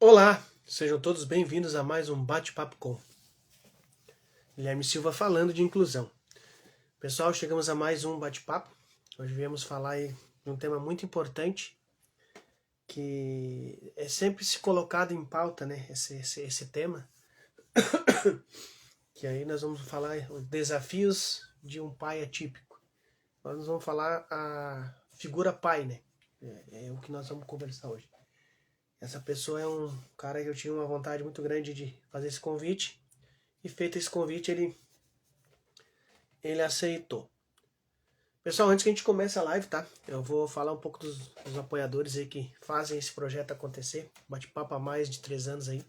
Olá, sejam todos bem-vindos a mais um Bate-Papo com Guilherme Silva falando de inclusão. Pessoal, chegamos a mais um bate-papo. Hoje viemos falar aí de um tema muito importante que é sempre se colocado em pauta, né? Esse tema, que aí nós vamos falar os desafios de um pai atípico. Nós vamos falar a figura pai, né? É o que nós vamos conversar hoje. Essa pessoa é um cara que eu tinha uma vontade muito grande de fazer esse convite. E feito esse convite, ele aceitou. Pessoal, antes que a gente comece a live, tá? Eu vou falar um pouco dos apoiadores aí que fazem esse projeto acontecer. Bate-papo há mais de 3 anos aí.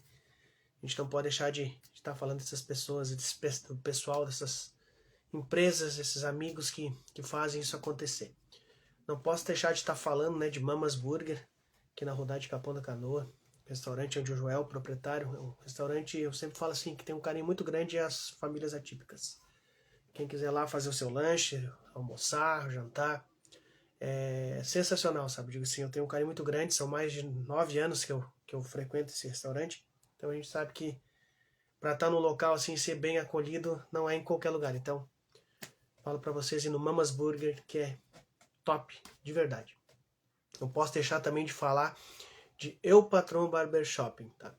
A gente não pode deixar de estar falando dessas pessoas, do pessoal, dessas empresas, esses amigos que fazem isso acontecer. Não posso deixar de estar falando, né, de Mamas Burger, aqui na Rodade de Capão da Canoa, restaurante onde o Joel, proprietário, é um restaurante, eu sempre falo assim, que tem um carinho muito grande às famílias atípicas. Quem quiser lá fazer o seu lanche, almoçar, jantar, é sensacional, sabe? Digo assim, eu tenho um carinho muito grande, são mais de 9 anos que eu frequento esse restaurante, então a gente sabe que para estar no local assim, ser bem acolhido, não é em qualquer lugar. Então, falo para vocês ir no Mamas Burger, que é top, de verdade. Não posso deixar também de falar de Eu Patrão Barber Shopping, tá?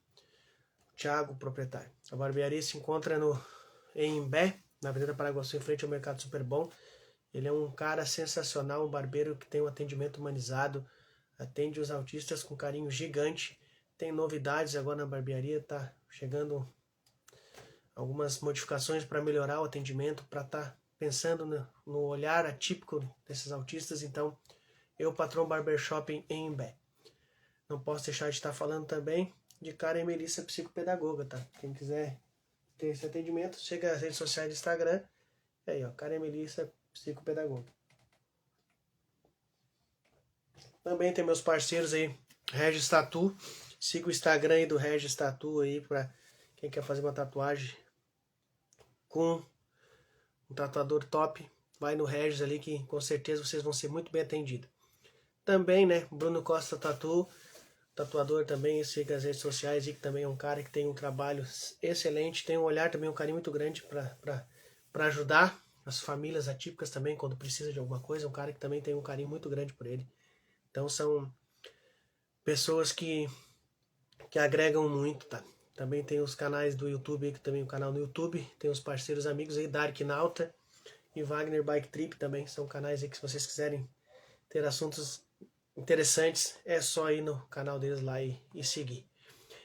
Thiago, proprietário. A barbearia se encontra em Imbé, na Avenida Paraguaçu, em frente ao Mercado Super Bom. Ele é um cara sensacional, um barbeiro que tem um atendimento humanizado, atende os autistas com carinho gigante. Tem novidades agora na barbearia, tá chegando algumas modificações para melhorar o atendimento, para estar pensando no olhar atípico desses autistas. Então, Eu Patrão Barber Shopping em Imbé. Não posso deixar de estar falando também de Karen Melissa Psicopedagoga, tá? Quem quiser ter esse atendimento, chega às redes sociais do Instagram. E aí, ó, Karen Melissa Psicopedagoga. Também tem meus parceiros aí, Regis Tatu. Siga o Instagram aí do Regis Tatu aí pra quem quer fazer uma tatuagem com um tatuador top. Vai no Regis ali que com certeza vocês vão ser muito bem atendidos. Também, né, Bruno Costa Tatu, tatuador também, siga as redes sociais e que também é um cara que tem um trabalho excelente, tem um olhar também, um carinho muito grande para ajudar as famílias atípicas também quando precisa de alguma coisa, um cara que também tem um carinho muito grande por ele. Então são pessoas que agregam muito, tá? Também tem os canais do YouTube aí, que também o canal no YouTube, tem os parceiros amigos aí, Dark Nauta e Wagner Bike Trip também, são canais aí que se vocês quiserem ter assuntos interessantes, é só ir no canal deles lá e seguir.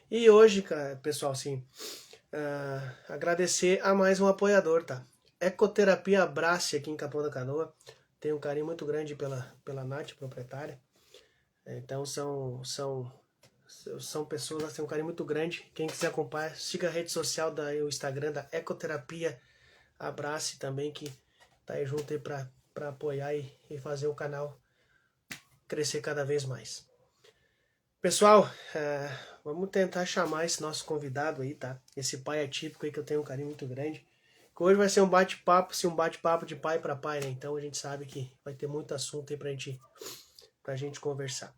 E hoje, cara, pessoal, assim, agradecer a mais um apoiador, tá? Ecoterapia Abrace aqui em Capão da Canoa. Tenho um carinho muito grande pela Nath, proprietária. Então são pessoas que têm um carinho muito grande. Quem quiser acompanhar, siga a rede social, o Instagram da Ecoterapia Abrace também, que tá aí junto aí para apoiar e fazer o canal crescer cada vez mais. Pessoal, vamos tentar chamar esse nosso convidado aí, tá? Esse pai atípico aí que eu tenho um carinho muito grande. Que hoje vai ser um bate-papo, de pai para pai, né? Então a gente sabe que vai ter muito assunto aí pra gente conversar.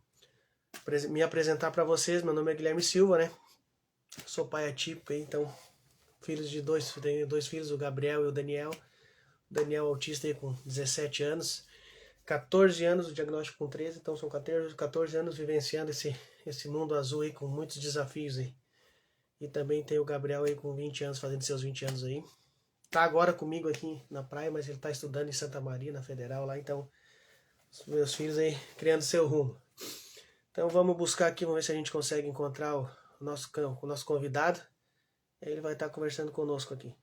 Me apresentar para vocês, meu nome é Guilherme Silva, né? Sou pai atípico aí, então tenho 2 filhos, o Gabriel e o Daniel. O Daniel autista aí com 17 anos. 14 anos, o diagnóstico com 13, então são 14 anos vivenciando esse mundo azul aí, com muitos desafios aí. E também tem o Gabriel aí com 20 anos, fazendo seus 20 anos aí. Tá agora comigo aqui na praia, mas ele tá estudando em Santa Maria, na Federal lá, então os meus filhos aí criando seu rumo. Então vamos buscar aqui, vamos ver se a gente consegue encontrar o nosso convidado. Ele vai estar conversando conosco aqui.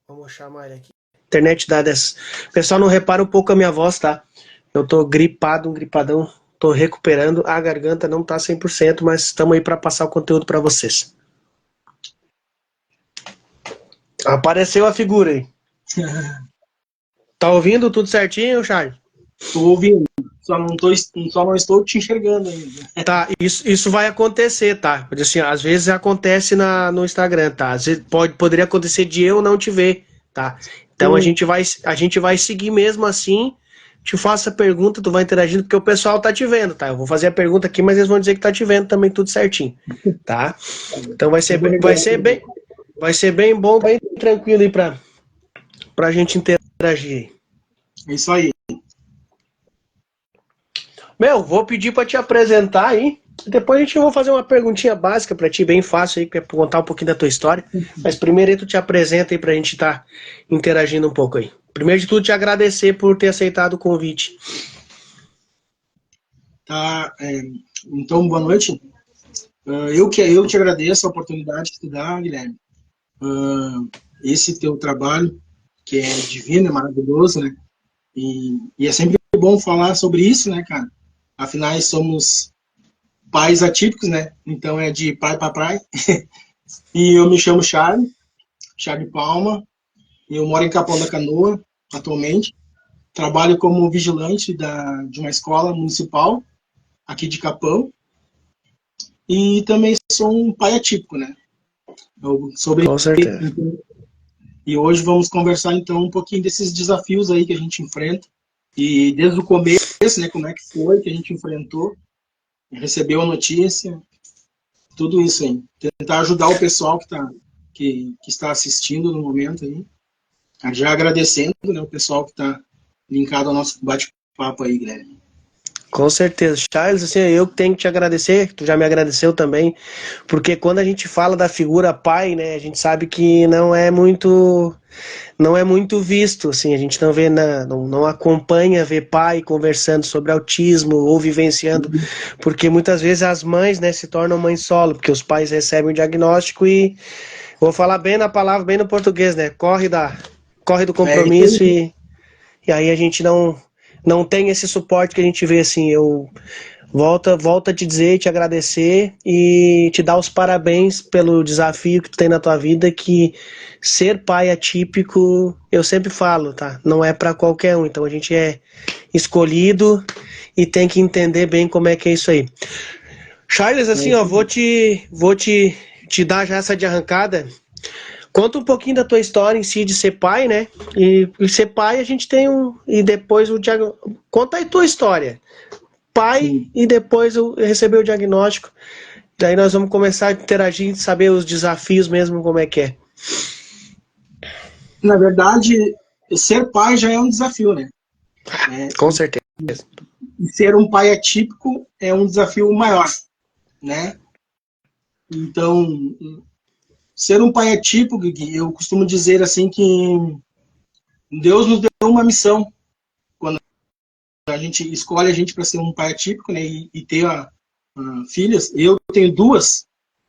Vamos chamar ele aqui. Internet dadas. Pessoal, não repara um pouco a minha voz, tá? Eu tô gripado, um gripadão. Tô recuperando. A garganta não tá 100%, mas estamos aí para passar o conteúdo para vocês. Apareceu a figura aí. Tá ouvindo tudo certinho, Charles? Tô ouvindo. Só não estou te enxergando ainda. Tá, isso vai acontecer, tá? Assim, às vezes acontece no Instagram, tá? Às vezes poderia acontecer de eu não te ver, tá? Então a gente vai seguir mesmo assim, te faço a pergunta, tu vai interagindo, porque o pessoal tá te vendo, tá? Eu vou fazer a pergunta aqui, mas eles vão dizer que tá te vendo também, tudo certinho, tá? Então vai ser bem bom, bem tranquilo aí pra gente interagir. É isso aí. Meu, vou pedir pra te apresentar aí. Depois a gente vai fazer uma perguntinha básica pra ti, bem fácil aí, pra contar um pouquinho da tua história. Mas primeiro aí tu te apresenta aí pra gente estar interagindo um pouco aí. Primeiro de tudo, te agradecer por ter aceitado o convite. Tá, então, boa noite. Eu te agradeço a oportunidade que tu dá, Guilherme. Esse teu trabalho, que é divino, é maravilhoso, né? E é sempre bom falar sobre isso, né, cara? Afinal, somos pais atípicos, né? Então é de pai para pai. E eu me chamo Charlie Palma, e eu moro em Capão da Canoa, atualmente. Trabalho como vigilante de uma escola municipal, aqui de Capão. E também sou um pai atípico, né? Sobre Com certeza. E hoje vamos conversar então um pouquinho desses desafios aí que a gente enfrenta. E desde o começo, né, como é que foi que a gente enfrentou, recebeu a notícia, tudo isso aí. Tentar ajudar o pessoal que está assistindo no momento aí. Já agradecendo, né, o pessoal que está linkado ao nosso bate-papo aí, Guilherme. Com certeza. Charles, assim, eu tenho que te agradecer, tu já me agradeceu também, porque quando a gente fala da figura pai, né, a gente sabe que não é muito visto, assim, a gente não vê, não acompanha ver pai conversando sobre autismo ou vivenciando, porque muitas vezes as mães, né, se tornam mães solo, porque os pais recebem o diagnóstico e, vou falar bem na palavra, bem no português, né, corre do compromisso e aí a gente não tem esse suporte que a gente vê, assim, eu volto a te dizer, te agradecer e te dar os parabéns pelo desafio que tu tem na tua vida, que ser pai atípico, eu sempre falo, tá? Não é para qualquer um, então a gente é escolhido e tem que entender bem como é que é isso aí. Charles, assim, ó, te dar já essa de arrancada. Conta um pouquinho da tua história em si de ser pai, né? E ser pai a gente tem um. E depois o diagnóstico. Conta aí tua história. Pai Sim. e depois eu receber o diagnóstico. Daí nós vamos começar a interagir e saber os desafios mesmo, como é que é. Na verdade, ser pai já é um desafio, né? Com certeza. E ser um pai atípico é um desafio maior, né? Então, ser um pai atípico, Gui, eu costumo dizer assim que Deus nos deu uma missão quando a gente escolhe a gente para ser um pai atípico, né? E ter filhas. Eu tenho duas.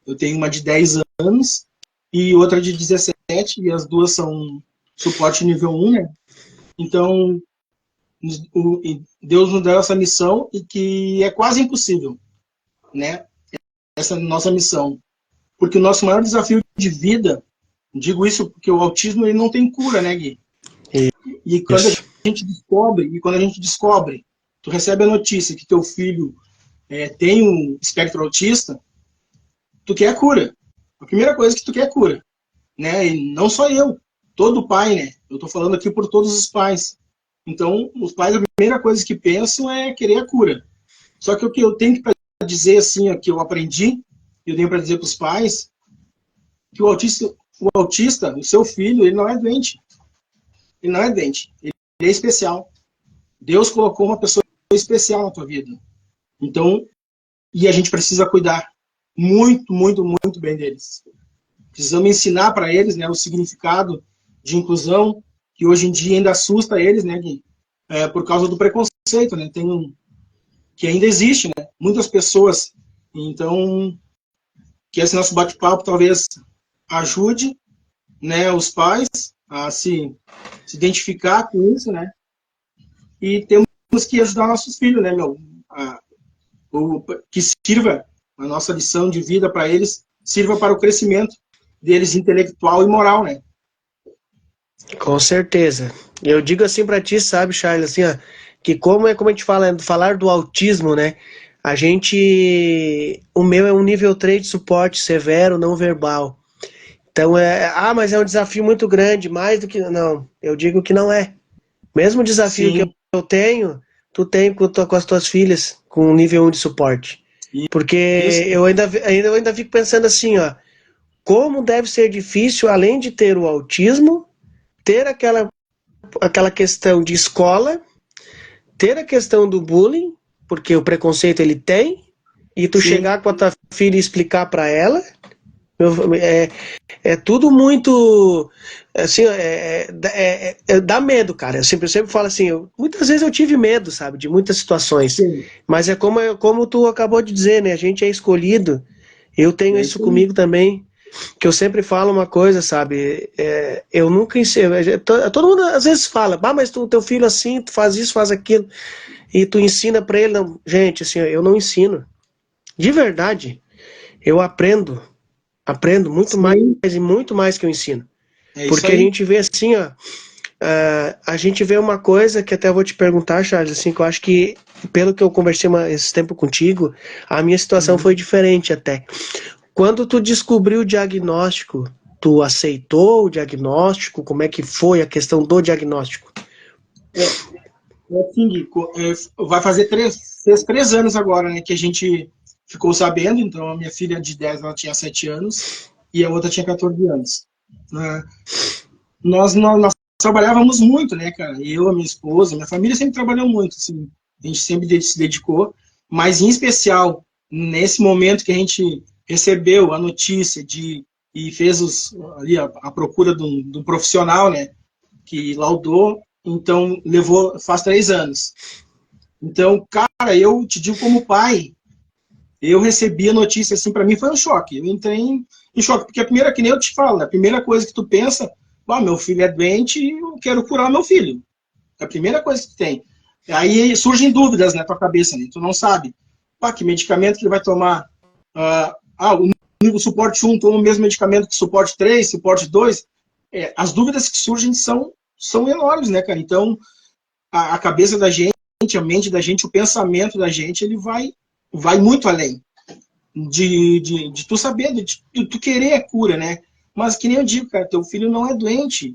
Eu tenho uma de 10 anos e outra de 17, e as duas são suporte nível 1, né? Então, Deus nos deu essa missão e que é quase impossível, né? Essa nossa missão. Porque o nosso maior desafio de vida, digo isso porque o autismo ele não tem cura, né, Gui? E quando Isso. a gente descobre, tu recebe a notícia que teu filho tem um espectro autista, tu quer a cura. A primeira coisa que tu quer é cura, né? E não só eu, todo pai, né? Eu tô falando aqui por todos os pais. Então, os pais, a primeira coisa que pensam é querer a cura. Só que o que eu tenho para dizer, assim, o que eu aprendi, eu tenho para dizer para os pais, que o seu filho, ele não é doente. Ele não é doente. Ele é especial. Deus colocou uma pessoa especial na tua vida. Então, e a gente precisa cuidar muito, muito, muito bem deles. Precisamos ensinar para eles, né, o significado de inclusão, que hoje em dia ainda assusta eles, né, Gui? Por causa do preconceito, né? Que ainda existe, né? Muitas pessoas. Então, que esse nosso bate-papo talvez ajude, né, os pais a se identificar com isso, né? E temos que ajudar nossos filhos, né, meu? Que sirva a nossa lição de vida para eles, sirva para o crescimento deles intelectual e moral, né? Com certeza. Eu digo assim pra ti, sabe, Charles, assim, ó, que como a gente fala, falar do autismo, né? O meu é um nível 3 de suporte severo, não verbal. Então mas é um desafio muito grande, mais do que, não, eu digo que não é. Mesmo desafio que Sim. eu tenho, tu tem com as tuas filhas, com um nível 1 de suporte. Porque Isso. eu ainda fico pensando assim, ó, como deve ser difícil, além de ter o autismo, ter aquela questão de escola, ter a questão do bullying, porque o preconceito ele tem, e tu Sim. chegar com a tua filha e explicar para ela, é tudo muito, assim, dá medo, cara. Eu sempre falo assim, muitas vezes eu tive medo, sabe, de muitas situações, Sim. mas é como tu acabou de dizer, né, a gente é escolhido, eu tenho É isso isso aí. comigo também, que eu sempre falo uma coisa, sabe, eu nunca ensino, todo mundo às vezes fala, mas teu filho assim, tu faz isso, faz aquilo, e tu ensina pra ele, não, gente, assim, eu não ensino, de verdade, eu aprendo muito mais Sim, e muito mais que eu ensino. é isso Porque a aí. gente vê assim, ó, a gente vê uma coisa que até eu vou te perguntar, Charles, assim, que eu acho que, pelo que eu conversei esse tempo contigo, a minha situação Uhum. foi diferente até. Quando tu descobriu o diagnóstico, tu aceitou o diagnóstico? Como é que foi a questão do diagnóstico? É, é assim, Gui, vai fazer fez 3 anos agora, né, que a gente ficou sabendo. Então, a minha filha de 10 ela tinha 7 anos e a outra tinha 14 anos. Né? Nós trabalhávamos muito, né, cara? Eu, a minha esposa, minha família sempre trabalhou muito, assim. A gente sempre se dedicou, mas em especial nesse momento que a gente recebeu a notícia e fez ali a procura de um profissional, né, que laudou, então levou faz 3 anos. Então, cara, eu te digo como pai, eu recebi a notícia assim, para mim foi um choque. Eu entrei em choque, porque a primeira, que nem eu te falo, né, a primeira coisa que tu pensa, meu filho é doente e eu quero curar meu filho. É a primeira coisa que tu tem. Aí surgem dúvidas na tua cabeça, né? Tu não sabe, que medicamento que ele vai tomar. O suporte 1 toma o mesmo medicamento que suporte 3, suporte 2. As dúvidas que surgem são enormes, né, cara? Então, a cabeça da gente, a mente da gente, o pensamento da gente, ele vai muito além de tu saber, de tu querer a cura, né? Mas que nem eu digo, cara, teu filho não é doente.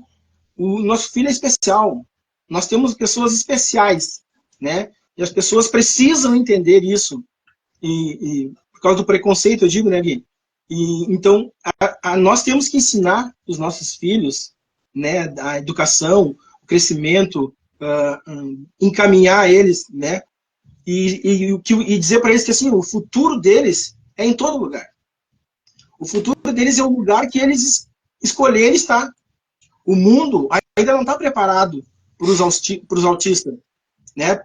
O nosso filho é especial. Nós temos pessoas especiais, né? E as pessoas precisam entender isso. Por causa do preconceito, eu digo, né, Gui? Então, nós temos que ensinar os nossos filhos, né, a educação, o crescimento, encaminhar eles, né? E dizer para eles que assim, o futuro deles é em todo lugar. O futuro deles é o lugar que eles escolherem estar. O mundo ainda não está preparado para os autistas, né?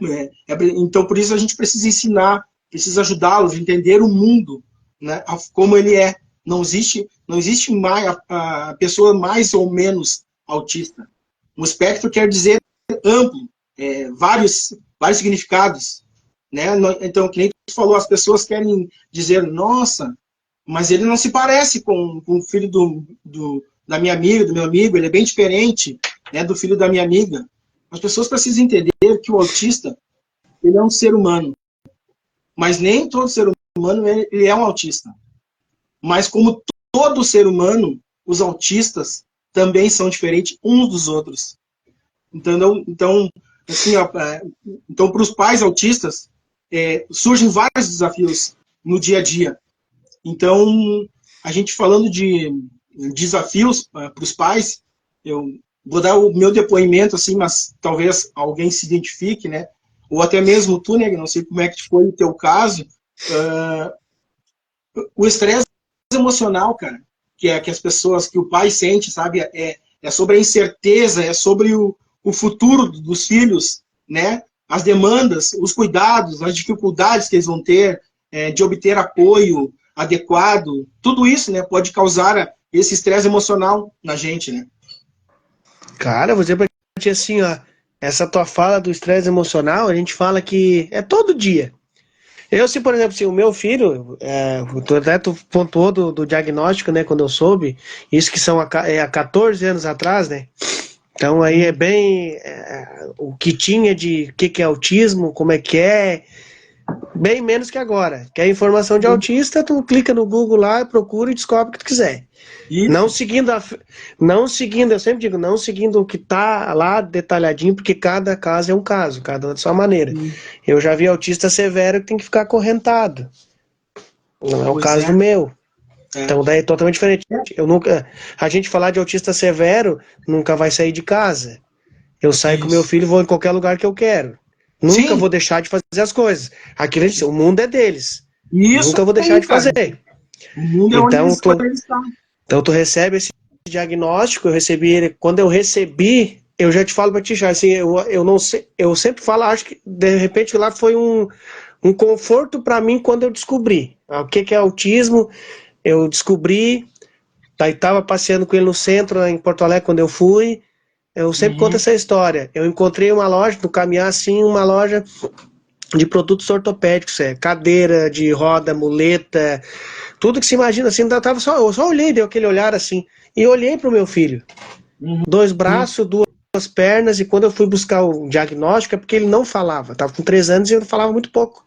Então, por isso a gente precisa ensinar, precisa ajudá-los a entender o mundo, né? Como ele é. Não existe mais a pessoa mais ou menos autista. Um espectro quer dizer amplo, vários significados, né? Então, que nem tu falou, as pessoas querem dizer, nossa, mas ele não se parece com o filho da minha amiga, do meu amigo, ele é bem diferente, né, do filho da minha amiga. As pessoas precisam entender que o autista, ele é um ser humano, mas nem todo ser humano ele é um autista. Mas como todo ser humano, os autistas também são diferentes uns dos outros. Então assim, então para os pais autistas, surgem vários desafios no dia a dia. Então, a gente falando de desafios para os pais, eu vou dar o meu depoimento, assim, mas talvez alguém se identifique, né? Ou até mesmo tu, né? Não sei como é que foi o teu caso. O estresse emocional, cara, que as pessoas, que o pai sente, sabe? É sobre a incerteza, é sobre o futuro dos filhos, né? As demandas, os cuidados, as dificuldades que eles vão ter de obter apoio adequado, tudo isso, né, pode causar esse estresse emocional na gente, né? Cara, eu vou dizer pra ti assim, ó, essa tua fala do estresse emocional, a gente fala que é todo dia. Eu, se por exemplo, se o meu filho, tu pontuou do diagnóstico, né, quando eu soube, isso que são há 14 anos atrás, né, então aí é bem o que tinha de o que é autismo, como é que é, Bem menos que agora. Quer informação de autista, tu clica no Google lá, procura e descobre o que tu quiser. Não Isso. seguindo, não seguindo, eu sempre digo, não seguindo o que tá lá detalhadinho, porque cada caso é um caso, cada um da sua maneira. Sim. Eu já vi autista severo que tem que ficar acorrentado. Não é o Pois caso do é. meu. É. Então daí é totalmente diferente. Eu nunca, a gente falar de autista severo nunca vai sair de casa. Eu saio com meu Isso. filho e vou em qualquer lugar que eu quero. Nunca vou Sim. deixar de fazer as coisas. Aquilo, o mundo é deles. Isso Nunca vou deixar aí, de cara. fazer. O mundo é onde Então eles tu, escolhem estar. então tu recebe esse diagnóstico, eu recebi ele. Quando eu recebi, eu já te falo pra ti, já, assim, eu não sei, eu sempre falo, acho que de repente lá foi um conforto para mim quando eu descobri. O que é autismo, eu descobri, daí estava passeando com ele no centro, em Porto Alegre, quando eu fui. Eu sempre conto Uhum. essa história. Eu encontrei uma loja, no caminhar assim, uma loja de produtos ortopédicos, cadeira de roda, muleta, tudo que se imagina assim. Eu só olhei, deu aquele olhar assim, e olhei para o meu filho. Uhum. 2 braços, 2 pernas, e quando eu fui buscar o diagnóstico é porque ele não falava. Estava com 3 anos e eu falava muito pouco.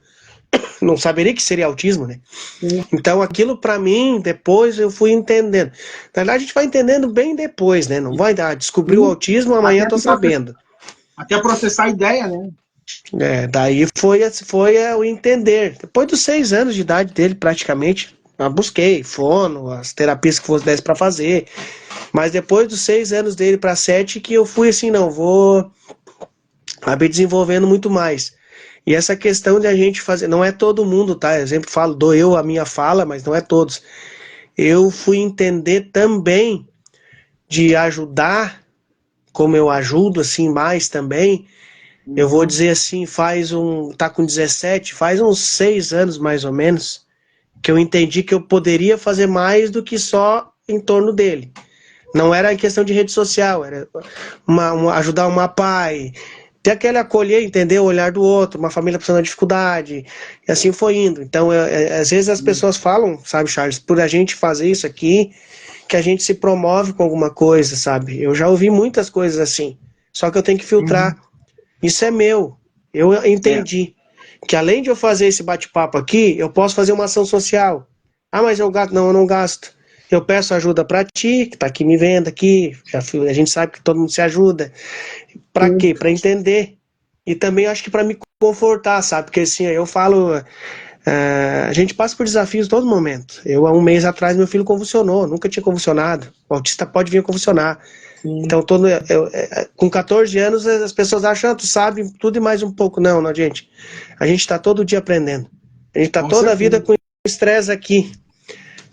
Não saberia que seria autismo, né? Sim. Então aquilo para mim, depois eu fui entendendo. Na verdade, a gente vai entendendo bem depois, né? Não vai dar, descobrir o Sim. autismo, amanhã Até, tô sabendo. até processar a ideia, né? Daí foi o entender. Depois dos 6 anos de idade dele, praticamente, eu busquei fono, as terapias que fosse 10 para fazer. Mas depois dos 6 anos dele para 7 que eu fui assim, não, vou acabei desenvolvendo muito mais. E essa questão de a gente fazer, não é todo mundo, tá? Eu sempre falo, dou eu a minha fala, mas não é todos. Eu fui entender também de ajudar, como eu ajudo assim mais também. Eu vou Uhum. dizer assim, tá com 17, faz uns 6 anos mais ou menos, que eu entendi que eu poderia fazer mais do que só em torno dele. Não era em questão de rede social, era ajudar uma pai, ter aquele acolher, entender o olhar do outro, uma família passando dificuldade, e assim foi indo. Então, às vezes as pessoas falam, sabe, Charles, por a gente fazer isso aqui, que a gente se promove com alguma coisa, sabe? Eu já ouvi muitas coisas assim, só que eu tenho que Uhum. filtrar. Isso é meu. Eu É. entendi que além de eu fazer esse bate-papo aqui, eu posso fazer uma ação social. Ah, mas eu gasto. Não, eu não gasto. Eu peço ajuda para ti, que tá aqui me vendo aqui. A gente sabe que todo mundo se ajuda. Para Sim. quê? Para entender. E também acho que para me confortar, sabe? Porque assim, eu falo, a gente passa por desafios todo momento. Eu, há um mês atrás, meu filho convulsionou, nunca tinha convulsionado. O autista pode vir convulsionar. Sim. Então, com 14 anos, as pessoas acham que tu sabe tudo e mais um pouco. Não, não, gente. A gente está todo dia aprendendo. A gente está Com toda a vida certeza. com estresse aqui.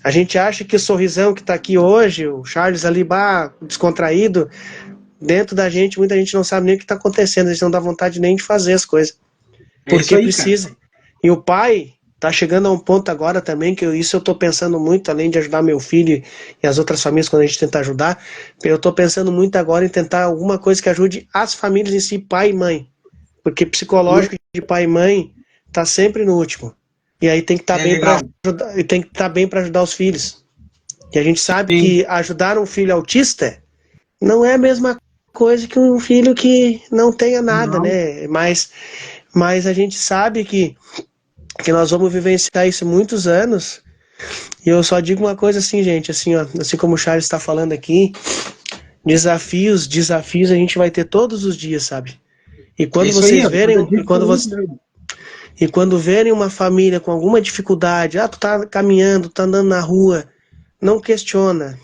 A gente acha que o sorrisão que está aqui hoje, o Charles ali, descontraído, dentro da gente, muita gente não sabe nem o que está acontecendo. A gente não dá vontade nem de fazer as coisas. É isso Porque aí, cara. precisa. E o pai tá chegando a um ponto agora também, que isso eu tô pensando muito, além de ajudar meu filho e as outras famílias quando a gente tenta ajudar, eu tô pensando muito agora em tentar alguma coisa que ajude as famílias em si, pai e mãe. Porque psicológico de pai e mãe tá sempre no último. E aí tem que estar É bem para legal. ajudar, e tem que estar bem para ajudar os filhos. E a gente sabe Sim. que ajudar um filho autista não é a mesma coisa que um filho que não tenha nada, Não. né? Mas a gente sabe que nós vamos vivenciar isso muitos anos. E eu só digo uma coisa assim, gente, assim, ó, assim como o Charles está falando aqui, desafios a gente vai ter todos os dias, sabe? E É quando isso aí, vocês ó. Cada verem, dia diferente, né? e quando verem uma família com alguma dificuldade, tu tá caminhando, tá andando na rua, não questiona,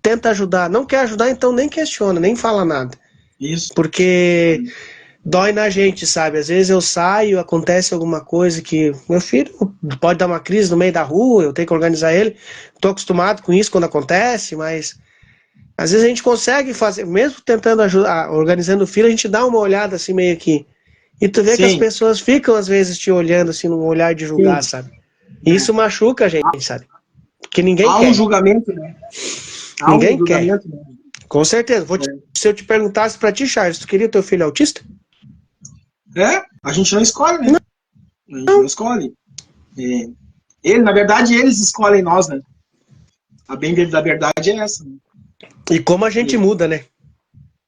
tenta ajudar. Não quer ajudar, então nem questiona, nem fala nada. Isso. Porque dói na gente, sabe? Às vezes eu saio, acontece alguma coisa que meu filho pode dar uma crise no meio da rua, eu tenho que organizar ele. Tô acostumado com isso quando acontece, mas às vezes a gente consegue fazer, mesmo tentando ajudar, organizando o filho, a gente dá uma olhada assim meio que. E tu vê que as Sim. pessoas ficam às vezes te olhando assim num olhar de julgar, Sim. sabe? E É. isso machuca a gente, sabe? Porque ninguém Há um quer. julgamento, né? Há um Ninguém quer. julgamento, né? Com certeza. Se eu te perguntasse pra ti, Charles, tu queria teu filho autista? É, a gente não escolhe, né? A gente não escolhe. É, na verdade, eles escolhem nós, né? A bem da verdade é essa. Né? E como a gente E- muda, né?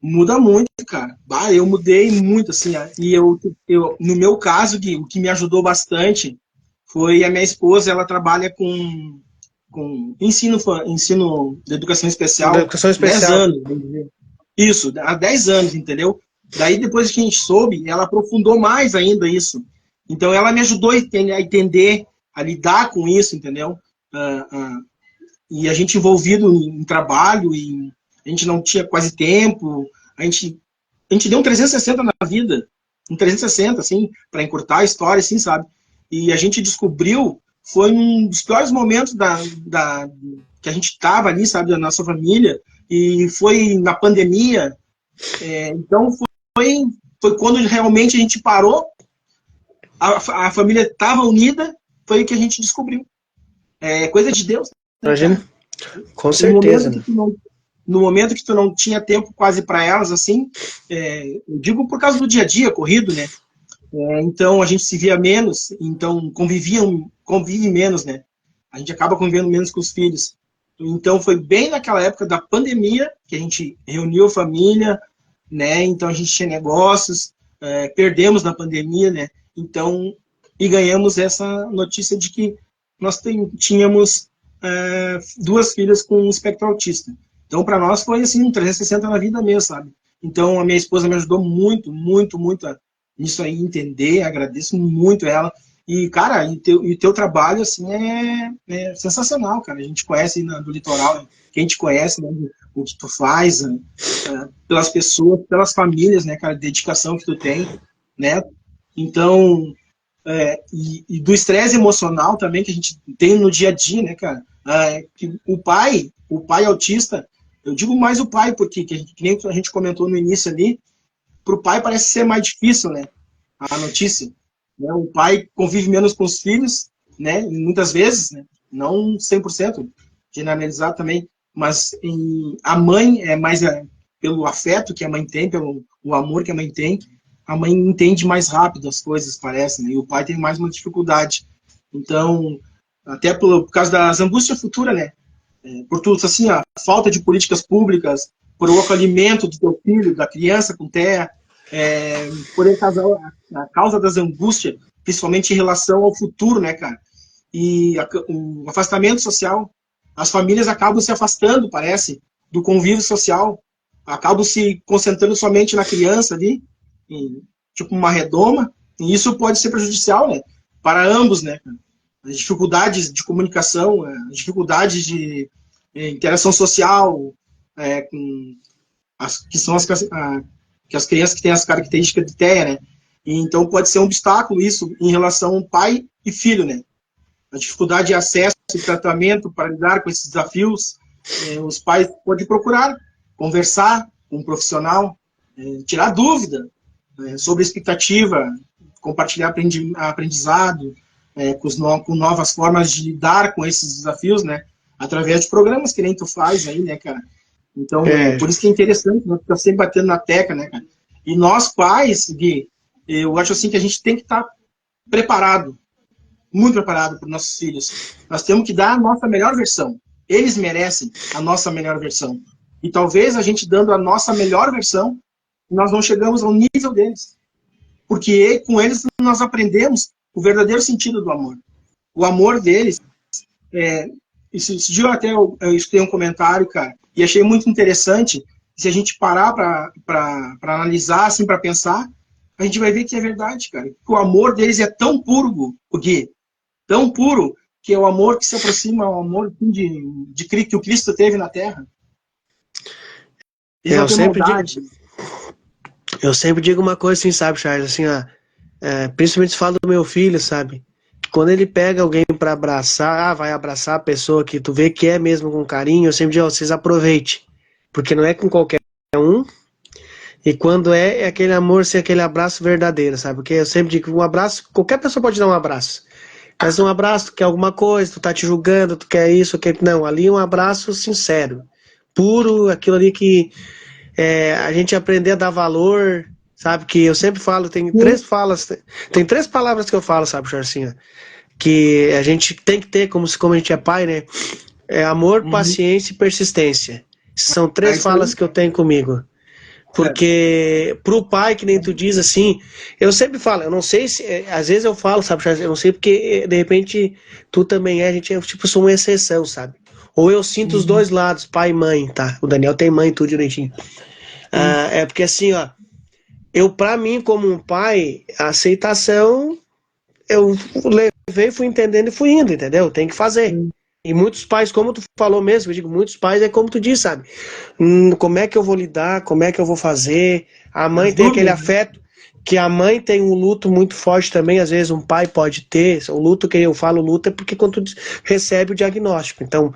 Muda muito, cara. Bah, eu mudei muito, assim, e no meu caso, Gui, o que me ajudou bastante foi a minha esposa, ela trabalha com ensino de educação Da especial educação 10 especial. anos, vamos dizer. Isso, há 10 anos, entendeu? Daí, depois que a gente soube, ela aprofundou mais ainda isso. Então, ela me ajudou a entender, a lidar com isso, entendeu? E a gente envolvido em trabalho, e a gente não tinha quase tempo, a gente deu um 360 na vida, um 360, assim, para encurtar a história, assim, sabe? E a gente descobriu, foi um dos piores momentos que a gente estava ali, sabe, da nossa família, e foi na pandemia, então foi quando realmente a gente parou, a família estava unida, foi o que a gente descobriu. É coisa de Deus, né, Imagina, cara? com No certeza, momento que né? tu não, no momento que tu não tinha tempo quase para elas, assim, eu digo por causa do dia a dia corrido, né? Então a gente se via menos, então convive menos, né? A gente acaba convivendo menos com os filhos. Então foi bem naquela época da pandemia que a gente reuniu a família, né? Então a gente tinha negócios, perdemos na pandemia, né? Então, e ganhamos essa notícia de que nós tínhamos duas filhas com espectro autista. Então, para nós foi assim, um 360 na vida mesmo, sabe? Então, a minha esposa me ajudou muito, muito, muito nisso aí, entender, agradeço muito ela. E, cara, e teu trabalho, assim, é sensacional, cara. A gente conhece do litoral, quem te conhece, né, o que tu faz, pelas pessoas, pelas famílias, né, cara, a dedicação que tu tem, né? Então, e do estresse emocional também que a gente tem no dia a dia, né, cara? Que o pai autista, eu digo mais o pai, porque que nem a gente comentou no início ali, para o pai parece ser mais difícil, né? A notícia. Né? O pai convive menos com os filhos, né? Muitas vezes, né? Não 100%, generalizar também, mas a mãe é mais pelo afeto que a mãe tem, pelo o amor que a mãe tem, a mãe entende mais rápido as coisas, parece, né? E o pai tem mais uma dificuldade. Então, até por causa das angústias futuras, né? Por tudo assim, a falta de políticas públicas, por o acolhimento do teu filho, da criança com TEA, por a causa das angústias, principalmente em relação ao futuro, né, cara? E o afastamento social, as famílias acabam se afastando, parece, do convívio social, acabam se concentrando somente na criança ali, tipo uma redoma, e isso pode ser prejudicial, né, para ambos, né? As dificuldades de comunicação, as dificuldades de interação social, com que são que as crianças que têm as características de TEA, né? E então pode ser um obstáculo isso em relação ao pai e filho, né? A dificuldade de acesso e tratamento para lidar com esses desafios, os pais podem procurar conversar com um profissional, tirar dúvida sobre a expectativa, compartilhar aprendizado, com novas formas de lidar com esses desafios, né? Através de programas que nem tu faz aí, né, cara? Então, É, por isso que é interessante, né? Ficar sempre batendo na tecla, né, cara? E nós, pais, Gui, eu acho assim que a gente tem que estar preparado, muito preparado para os nossos filhos. Nós temos que dar a nossa melhor versão. Eles merecem a nossa melhor versão. E talvez a gente dando a nossa melhor versão, nós não chegamos ao nível deles. Porque com eles nós aprendemos o verdadeiro sentido do amor. O amor deles. Esse dia até eu escutei um comentário, cara, e achei muito interessante. Se a gente parar para analisar, assim, para pensar, a gente vai ver que é verdade, cara. Que o amor deles é tão puro, o Gui, tão puro, que é o amor que se aproxima ao amor que o Cristo teve na Terra. Eles não eu têm sempre digo, maldade. eu sempre digo uma coisa assim, sabe, Charles, assim, ó, principalmente se fala do meu filho, sabe? Que quando ele pega alguém pra abraçar, vai abraçar a pessoa que tu vê que é mesmo com carinho, eu sempre digo, ó, vocês aproveitem, porque não é com qualquer um, e quando é aquele amor, ser aquele abraço verdadeiro, sabe? Porque eu sempre digo, um abraço, qualquer pessoa pode dar um abraço, mas um abraço, tu quer alguma coisa, tu tá te julgando, tu quer isso, quer... Não, ali um abraço sincero, puro, aquilo ali que a gente aprender a dar valor, sabe? Que eu sempre falo, tem três palavras que eu falo, sabe, Charcinha? Que a gente tem que ter, como a gente é pai, né? É amor, Uhum. paciência e persistência. São É três isso aí. falas que eu tenho comigo. Porque pro pai, que nem tu diz assim, eu sempre falo, eu não sei se, às vezes eu falo, sabe, Charles, eu não sei porque de repente tu também a gente é tipo, sou uma exceção, sabe? Ou eu sinto os dois lados, pai e mãe, tá? O Daniel tem mãe, tudo direitinho. É porque assim, ó, pra mim, como um pai, a aceitação, eu levei, fui entendendo e fui indo, entendeu? Tem que fazer. E muitos pais, como tu falou mesmo, eu digo, muitos pais é como tu disse, sabe? Como é que eu vou lidar? Como é que eu vou fazer? A mãe As tem aquele dúvidas, né? afeto, que a mãe tem um luto muito forte também, às vezes um pai pode ter. O luto que eu falo luto é porque quando tu recebe o diagnóstico. Então,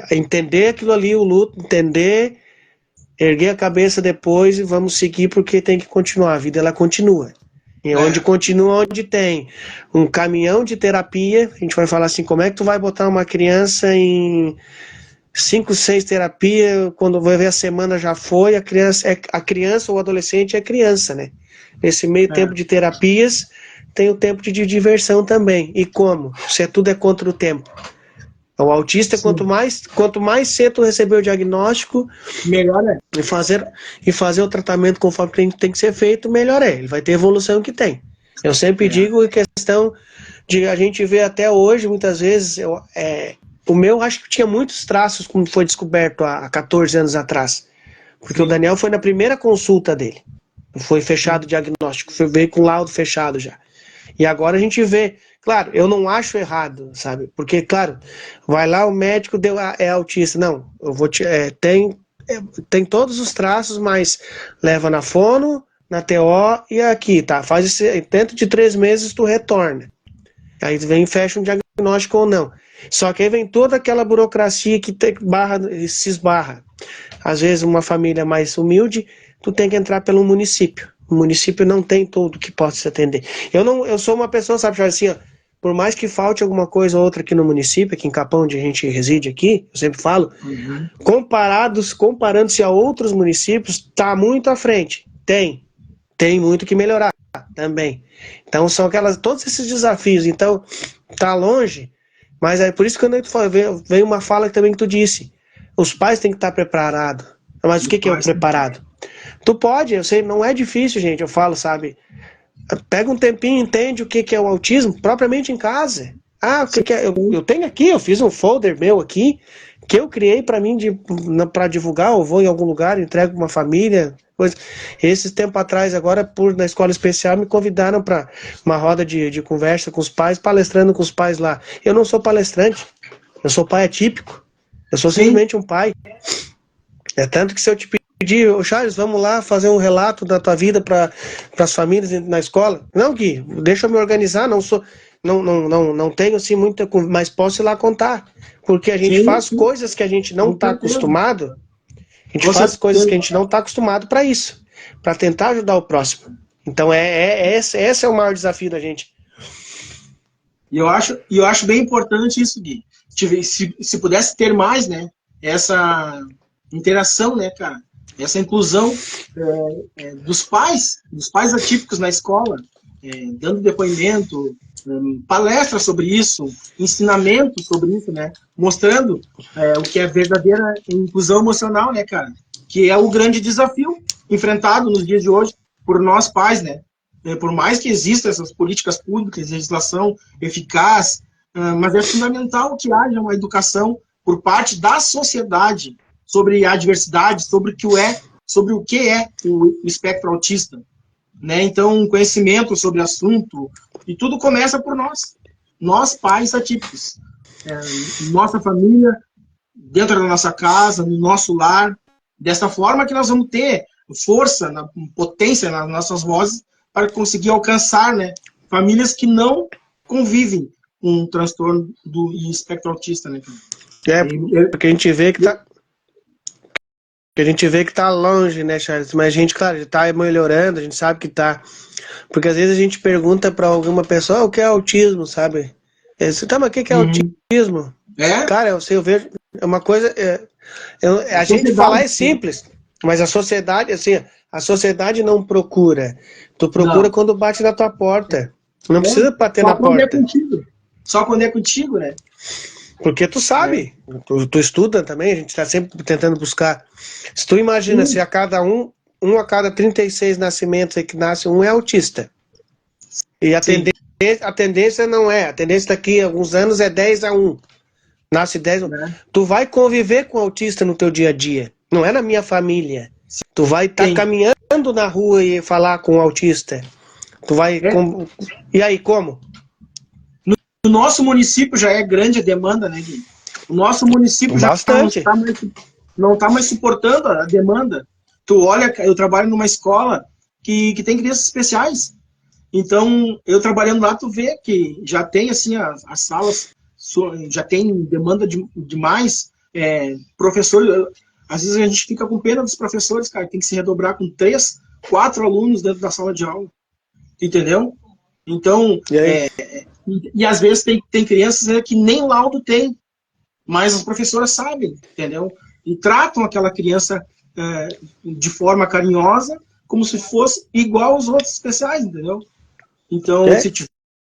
entender aquilo ali, o luto, entender, erguer a cabeça depois e vamos seguir porque tem que continuar. A vida ela continua. E onde continua, onde tem um caminhão de terapia, a gente vai falar assim, como é que tu vai botar uma criança em 5, 6 terapia, quando vai ver a semana já foi, a criança ou o adolescente é criança, né? Nesse meio tempo de terapias, tem o tempo de diversão também. E como? Se tudo é contra o tempo. O autista, quanto mais cedo receber o diagnóstico Melhor é. e fazer o tratamento conforme tem que ser feito, melhor é. Ele vai ter a evolução que tem. Eu sempre digo em questão de a gente ver até hoje, muitas vezes, o meu acho que tinha muitos traços, como foi descoberto há 14 anos atrás. Porque o Daniel foi na primeira consulta dele. Foi fechado o diagnóstico, veio com laudo fechado já. E agora a gente vê, claro, eu não acho errado, sabe? Porque, claro, vai lá, o médico é autista. Não, eu vou tem todos os traços, mas leva na fono, na TO e aqui, tá? Faz dentro de 3 meses tu retorna. Aí vem e fecha um diagnóstico ou não. Só que aí vem toda aquela burocracia que se esbarra. Às vezes uma família mais humilde, tu tem que entrar pelo município. O município não tem tudo que possa se atender. Eu sou uma pessoa, sabe, assim, ó, por mais que falte alguma coisa ou outra aqui no município, aqui em Capão, onde a gente reside aqui, eu sempre falo, comparando-se a outros municípios, tá muito à frente. Tem muito que melhorar também. Então são todos esses desafios. Então, tá longe, mas é por isso que quando eu falo, veio uma fala também que tu disse. Os pais têm que estar preparados. Mas o que é o preparado? Tu pode, eu sei, não é difícil, gente, eu falo, sabe? Pega um tempinho, entende o que é o autismo, propriamente em casa. Ah, o que é? Eu tenho aqui, eu fiz um folder meu aqui, que eu criei para mim, para divulgar, ou vou em algum lugar, entrego para uma família, coisa. Esses tempo atrás, agora, na escola especial, me convidaram para uma roda de conversa com os pais, palestrando com os pais lá. Eu não sou palestrante, eu sou pai atípico, eu sou simplesmente um pai. É tanto que se eu te pedir, Charles, vamos lá fazer um relato da tua vida para as famílias na escola. Não, Gui, deixa eu me organizar, não tenho assim muita, mas posso ir lá contar. Porque a gente faz coisas que a gente não está acostumado, a gente faz coisas que a gente não está acostumado para isso, para tentar ajudar o próximo. Então esse é o maior desafio da gente. E eu acho bem importante isso, Gui. Se pudesse ter mais, né, essa interação, né, cara, essa inclusão dos pais atípicos na escola, dando depoimento, palestra sobre isso, ensinamento sobre isso, né, mostrando o que é verdadeira inclusão emocional, né, cara, que é o grande desafio enfrentado nos dias de hoje por nós pais, né. Por mais que existam essas políticas públicas, legislação eficaz, mas é fundamental que haja uma educação por parte da sociedade sobre a diversidade, sobre o que é o espectro autista, né? Então, um conhecimento sobre o assunto, e tudo começa por nós pais atípicos, nossa família, dentro da nossa casa, no nosso lar, dessa forma que nós vamos ter força, potência nas nossas vozes para conseguir alcançar, né, famílias que não convivem com um transtorno do espectro autista, né? Porque a gente vê que tá longe, né, Charles? Mas a gente, claro, tá melhorando, a gente sabe que tá. Porque às vezes a gente pergunta para alguma pessoa, o que é autismo, sabe? Tá, mas o que é autismo? Cara, eu vejo, é uma coisa, a gente falar é simples, mas a sociedade, assim, a sociedade não procura. Tu procura quando bate na tua porta. Não precisa bater na porta. Só quando é contigo, né? Porque tu sabe, tu estuda também, a gente está sempre tentando buscar. Se tu imagina, se a cada um um a cada 36 nascimentos aí que nasce, um é autista. E a tendência não é. A tendência daqui a alguns anos é 10-1. Nasce 10. Né? Tu vai conviver com autista no teu dia a dia. Não é na minha família. Tu vai estar caminhando na rua e falar com o autista. Tu vai. E aí, como? No nosso município já é grande a demanda, né, Gui? O nosso município Bastante. já não tá mais suportando a demanda. Tu olha, eu trabalho numa escola que tem crianças especiais. Então, eu trabalhando lá, tu vê que já tem, assim, as salas, já tem demanda demais. Professor, às vezes a gente fica com pena dos professores, cara, tem que se redobrar com 3, 4 alunos dentro da sala de aula. Entendeu? Então, e às vezes tem crianças, né, que nem laudo tem, mas as professoras sabem, entendeu? E tratam aquela criança de forma carinhosa, como se fosse igual aos outros especiais, entendeu? Então, se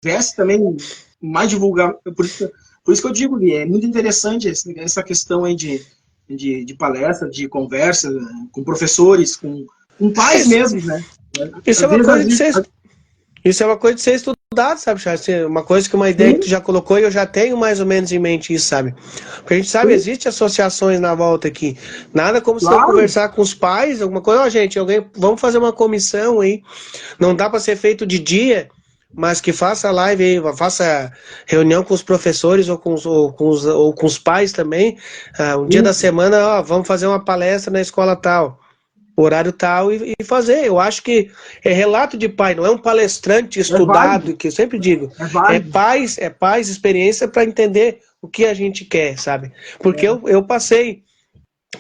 tivesse também mais divulgar, por isso que eu digo, Gui, é muito interessante essa questão aí de palestra, de conversa com professores, com pais mesmo, né? Isso é uma coisa de ser estudado, sabe, Charles? Uma ideia que tu já colocou e eu já tenho mais ou menos em mente isso, sabe? Porque a gente sabe, existe associações na volta aqui. Nada como se eu conversar com os pais, alguma coisa, gente, vamos fazer uma comissão aí. Não dá para ser feito de dia, mas que faça live aí, faça reunião com os professores ou com os pais também. Um dia da semana, vamos fazer uma palestra na escola tal. Horário tal e fazer. Eu acho que é relato de pai, não é um palestrante estudado, que eu sempre digo. É paz, experiência para entender o que a gente quer, sabe? Porque eu passei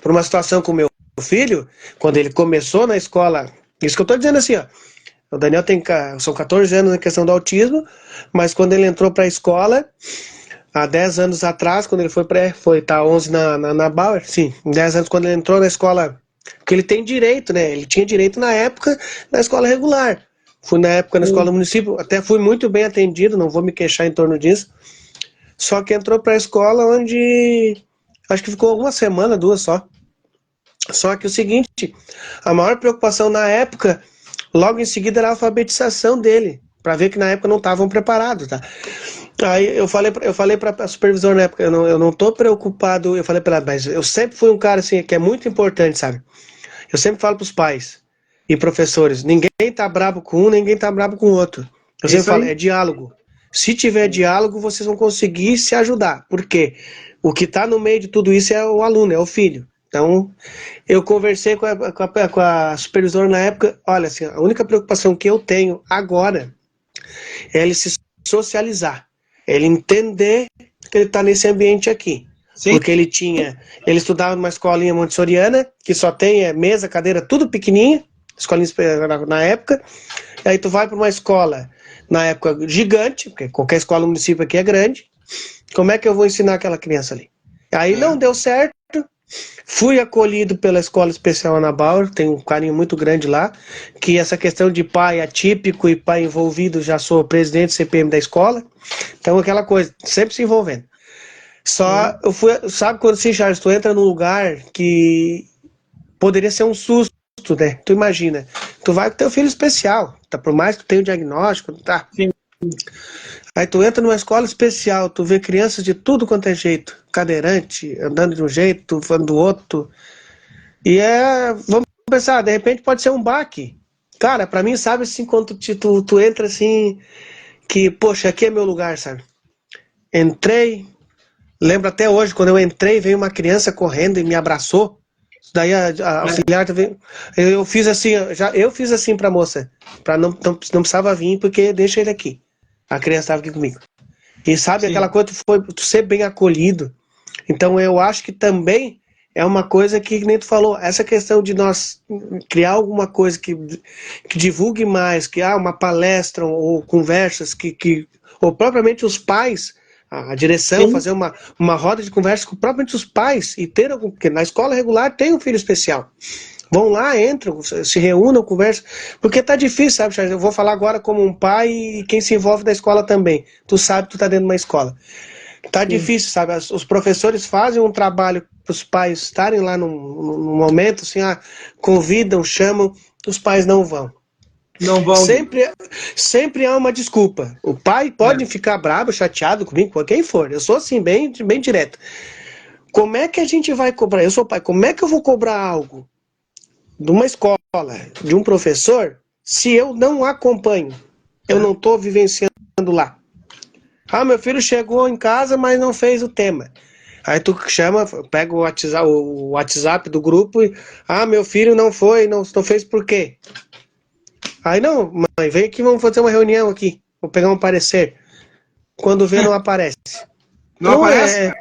por uma situação com meu filho, quando ele começou na escola, isso que eu tô dizendo assim, ó. O Daniel são 14 anos na questão do autismo, mas quando ele entrou para a escola, há 10 anos atrás, quando ele tá 11 na Bauer, sim, 10 anos quando ele entrou na escola. Porque ele tem direito, né? Ele tinha direito na época na escola regular. Fui na época na escola municipal, até fui muito bem atendido, não vou me queixar em torno disso. Só que entrou para a escola onde acho que ficou uma semana, 2 só. Só que o seguinte, a maior preocupação na época, logo em seguida, era a alfabetização dele, para ver que na época não estavam preparados, tá? Aí eu falei para a supervisora na época, eu não tô preocupado, eu falei para ela, mas eu sempre fui um cara assim, que é muito importante, sabe? Eu sempre falo para os pais e professores, ninguém tá bravo com um, ninguém tá bravo com o outro. Eu sempre falo, é diálogo. Se tiver diálogo, vocês vão conseguir se ajudar. Por quê? O que está no meio de tudo isso é o aluno, é o filho. Então, eu conversei com a supervisora na época, olha, assim, a única preocupação que eu tenho agora é ele se socializar. Ele entender que ele está nesse ambiente aqui. Sim. Porque ele estudava numa escolinha montessoriana, que só tem mesa, cadeira, tudo pequenininho, escolinha na época. Aí tu vai para uma escola, na época, gigante, porque qualquer escola no município aqui é grande. Como é que eu vou ensinar aquela criança ali? Aí não deu certo. Fui acolhido pela Escola Especial Ana Bauer, tem um carinho muito grande lá, que essa questão de pai atípico e pai envolvido, já sou presidente do CPM da escola, então aquela coisa, sempre se envolvendo. Só, sabe quando assim, Charles, tu entra num lugar que poderia ser um susto, né? Tu imagina, tu vai com teu filho especial, tá? Por mais que tu tenha o diagnóstico, tá? Sim. Aí tu entra numa escola especial, tu vê crianças de tudo quanto é jeito, cadeirante, andando de um jeito, falando do outro. E vamos pensar, de repente pode ser um baque. Cara, pra mim, sabe assim, quando tu entra assim, que, poxa, aqui é meu lugar, sabe? Entrei, lembro até hoje, quando eu entrei, veio uma criança correndo e me abraçou. Daí a auxiliar, eu fiz assim pra moça, pra não precisava vir, porque deixa ele aqui. A criança estava aqui comigo. E sabe, aquela coisa, tu ser bem acolhido. Então eu acho que também é uma coisa que nem tu falou, essa questão de nós criar alguma coisa que divulgue mais, que uma palestra ou conversas, ou propriamente os pais, a direção, fazer uma roda de conversa com propriamente os pais, e ter algum, porque na escola regular tem um filho especial. Vão lá, entram, se reúnam, conversam, porque tá difícil, sabe, Charles? Eu vou falar agora como um pai e quem se envolve da escola também. Tu sabe, tu tá dentro de uma escola. Tá difícil, sabe? Os professores fazem um trabalho para os pais estarem lá no momento, assim, convidam, chamam, os pais não vão. Não vão. Sempre há uma desculpa. O pai pode ficar bravo, chateado comigo, com quem for. Eu sou assim, bem direto. Como é que a gente vai cobrar? Eu sou pai, como é que eu vou cobrar algo de uma escola, de um professor, se eu não acompanho? Eu não estou vivenciando lá. Ah, meu filho chegou em casa, mas não fez o tema. Aí tu chama, pega o WhatsApp do grupo e... Ah, meu filho não foi, não fez por quê? Aí não, mãe, vem aqui, vamos fazer uma reunião aqui. Vou pegar um parecer. Quando vê, não aparece. Não Então aparece?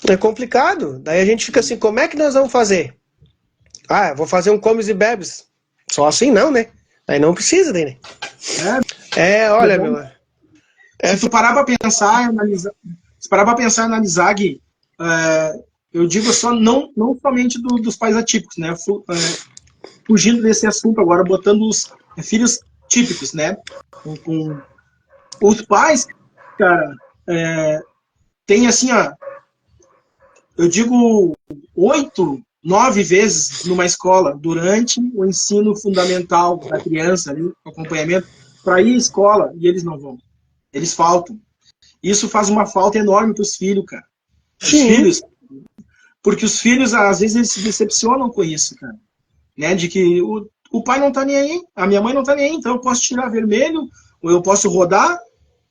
é complicado. Daí a gente fica assim, como é que nós vamos fazer? Ah, vou fazer um comes e bebes. Só assim não, né? Aí não precisa, daí, né? Olha, meu... Se tu parar pra pensar, analisar, Gui, eu digo só, não somente dos pais atípicos, né? Fugindo desse assunto agora, botando os filhos típicos, né? Com os pais, cara, tem assim, ó, eu digo 8, 9 vezes numa escola, durante o ensino fundamental da criança, ali, o acompanhamento, para ir à escola, e eles não vão. Eles faltam. Isso faz uma falta enorme para os filhos, cara. Os filhos, porque os filhos, às vezes, eles se decepcionam com isso, cara. Né? De que o pai não tá nem aí, a minha mãe não tá nem aí, então eu posso tirar vermelho, ou eu posso rodar,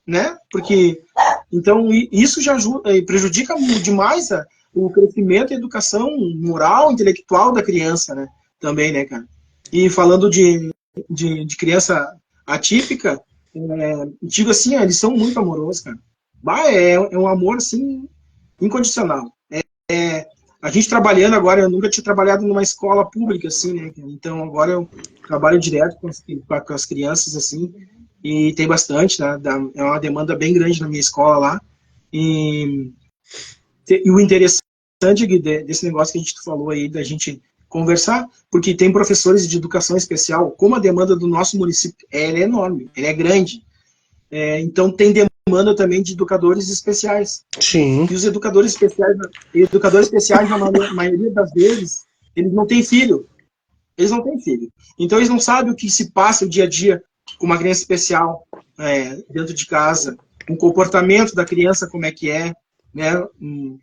né? Porque, então, isso já ajuda, prejudica demais o crescimento e a educação moral, intelectual da criança, né? Também, né, cara? E falando de criança atípica, digo assim, eles são muito amorosos, cara. É um amor, assim, incondicional. A gente trabalhando agora, eu nunca tinha trabalhado numa escola pública, assim, né? Então, agora eu trabalho direto com as crianças, assim, e tem bastante, né? É uma demanda bem grande na minha escola lá. E o interessante desse negócio que a gente falou aí, da gente conversar, porque tem professores de educação especial, como a demanda do nosso município é enorme, ela é grande. Então, tem demanda também de educadores especiais. Sim. E os educadores especiais, na maioria das vezes, eles não têm filho. Eles não têm filho. Então, eles não sabem o que se passa o dia a dia com uma criança especial dentro de casa, o comportamento da criança, como é que é, né? Um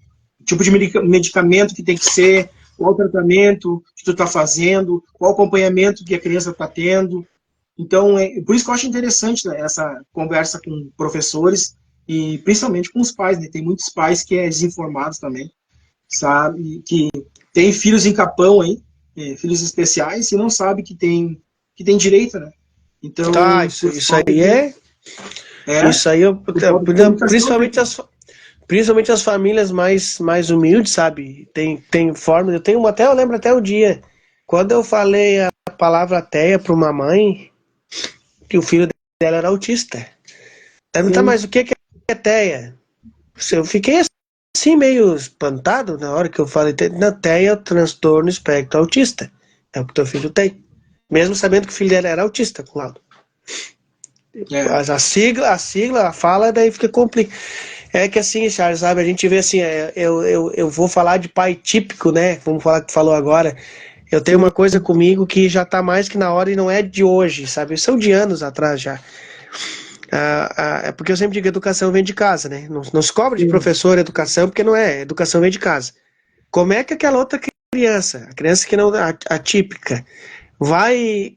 tipo de medicamento que tem que ser, qual o tratamento que tu está fazendo, qual o acompanhamento que a criança está tendo. Então, por isso que eu acho interessante, né, essa conversa com professores e principalmente com os pais, né? Tem muitos pais que é desinformados também, sabe? Que tem filhos em capão aí, filhos especiais, e não sabe que tem direito, né? Então, Isso aí Isso aí, principalmente as famílias mais humildes, sabe? Tem forma. Eu lembro até o dia, quando eu falei a palavra ateia para uma mãe, que o filho dela era autista. Perguntar, mas o que é teia? Eu fiquei assim meio espantado na hora que eu falei, na teia é o transtorno espectro autista. É o que teu filho tem. Mesmo sabendo que o filho dela era autista, com laudo. A sigla, a fala, daí fica complicado. É que assim, Charles, sabe, a gente vê assim, eu vou falar de pai típico, né? Vamos falar que tu falou agora. Eu tenho uma coisa comigo que já tá mais que na hora e não é de hoje, sabe? São de anos atrás já. É porque eu sempre digo que educação vem de casa, né? Não se cobra de professor educação, porque não é. Educação vem de casa. Como é que aquela outra criança, a criança que não atípica, vai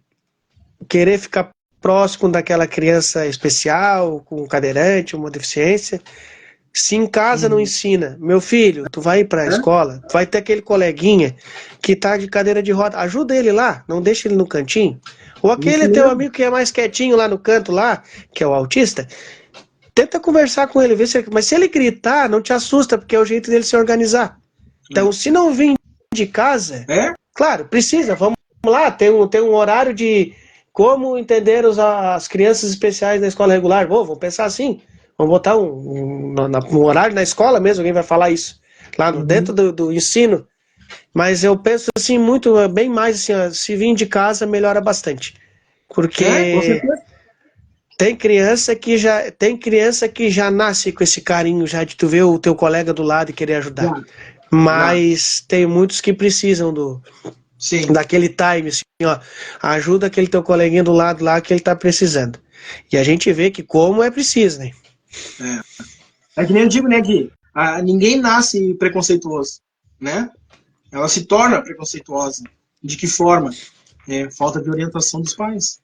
querer ficar próximo daquela criança especial, com cadeirante, uma deficiência, se em casa não ensina, meu filho, tu vai ir para a escola, tu vai ter aquele coleguinha que tá de cadeira de roda, ajuda ele lá, não deixa ele no cantinho. Ou aquele teu amigo que é mais quietinho lá no canto lá, que é o autista, tenta conversar com ele, mas se ele gritar, não te assusta, porque é o jeito dele se organizar. Então, se não vir de casa, claro, precisa, vamos lá, tem um horário de como entender as crianças especiais na escola regular. Vamos pensar assim. Vamos botar um horário na escola mesmo, alguém vai falar isso. Lá dentro do ensino. Mas eu penso assim, bem mais assim, ó, se vir de casa, melhora bastante. Porque tem criança que já nasce com esse carinho, já de tu ver o teu colega do lado e querer ajudar. Mas tem muitos que precisam Sim. daquele time, assim, ó, ajuda aquele teu coleguinha do lado lá que ele tá precisando. E a gente vê que como é preciso, né? É que nem eu digo, né, Gui? Ninguém nasce preconceituoso, né? Ela se torna preconceituosa. De que forma? Falta de orientação dos pais.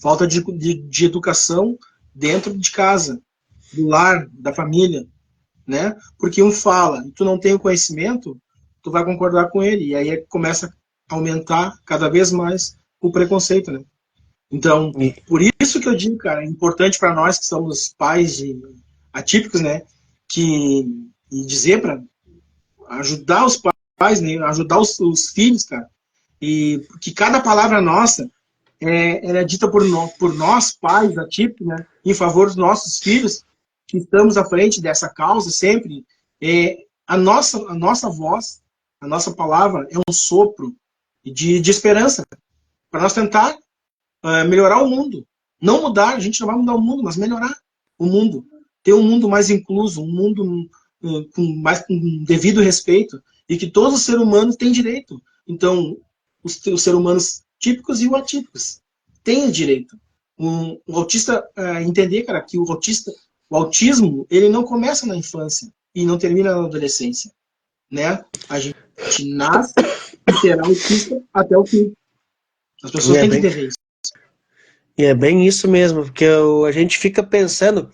Falta de educação dentro de casa, do lar, da família, né? Porque um fala e tu não tem o conhecimento, tu vai concordar com ele. E aí começa a aumentar cada vez mais o preconceito, né? Então, E, por isso que eu digo, cara, é importante para nós que somos pais de atípicos, né? E dizer para ajudar os pais, né? Ajudar os filhos, cara. E que cada palavra nossa ela é dita por nós, pais atípicos, né? Em favor dos nossos filhos, que estamos à frente dessa causa sempre. A nossa voz, a nossa palavra é um sopro de esperança para nós tentar melhorar o mundo. Não mudar, a gente não vai mudar o mundo, mas melhorar o mundo. Ter um mundo mais incluso, um mundo com devido respeito, e que todos os seres humanos têm direito. Então, os seres humanos típicos e o atípicos têm direito. Um autista entender, cara, que o autismo, ele não começa na infância e não termina na adolescência, né? A gente nasce e será autista até o fim. As e pessoas é têm que bem, entender isso. e é bem isso mesmo, porque a gente fica pensando,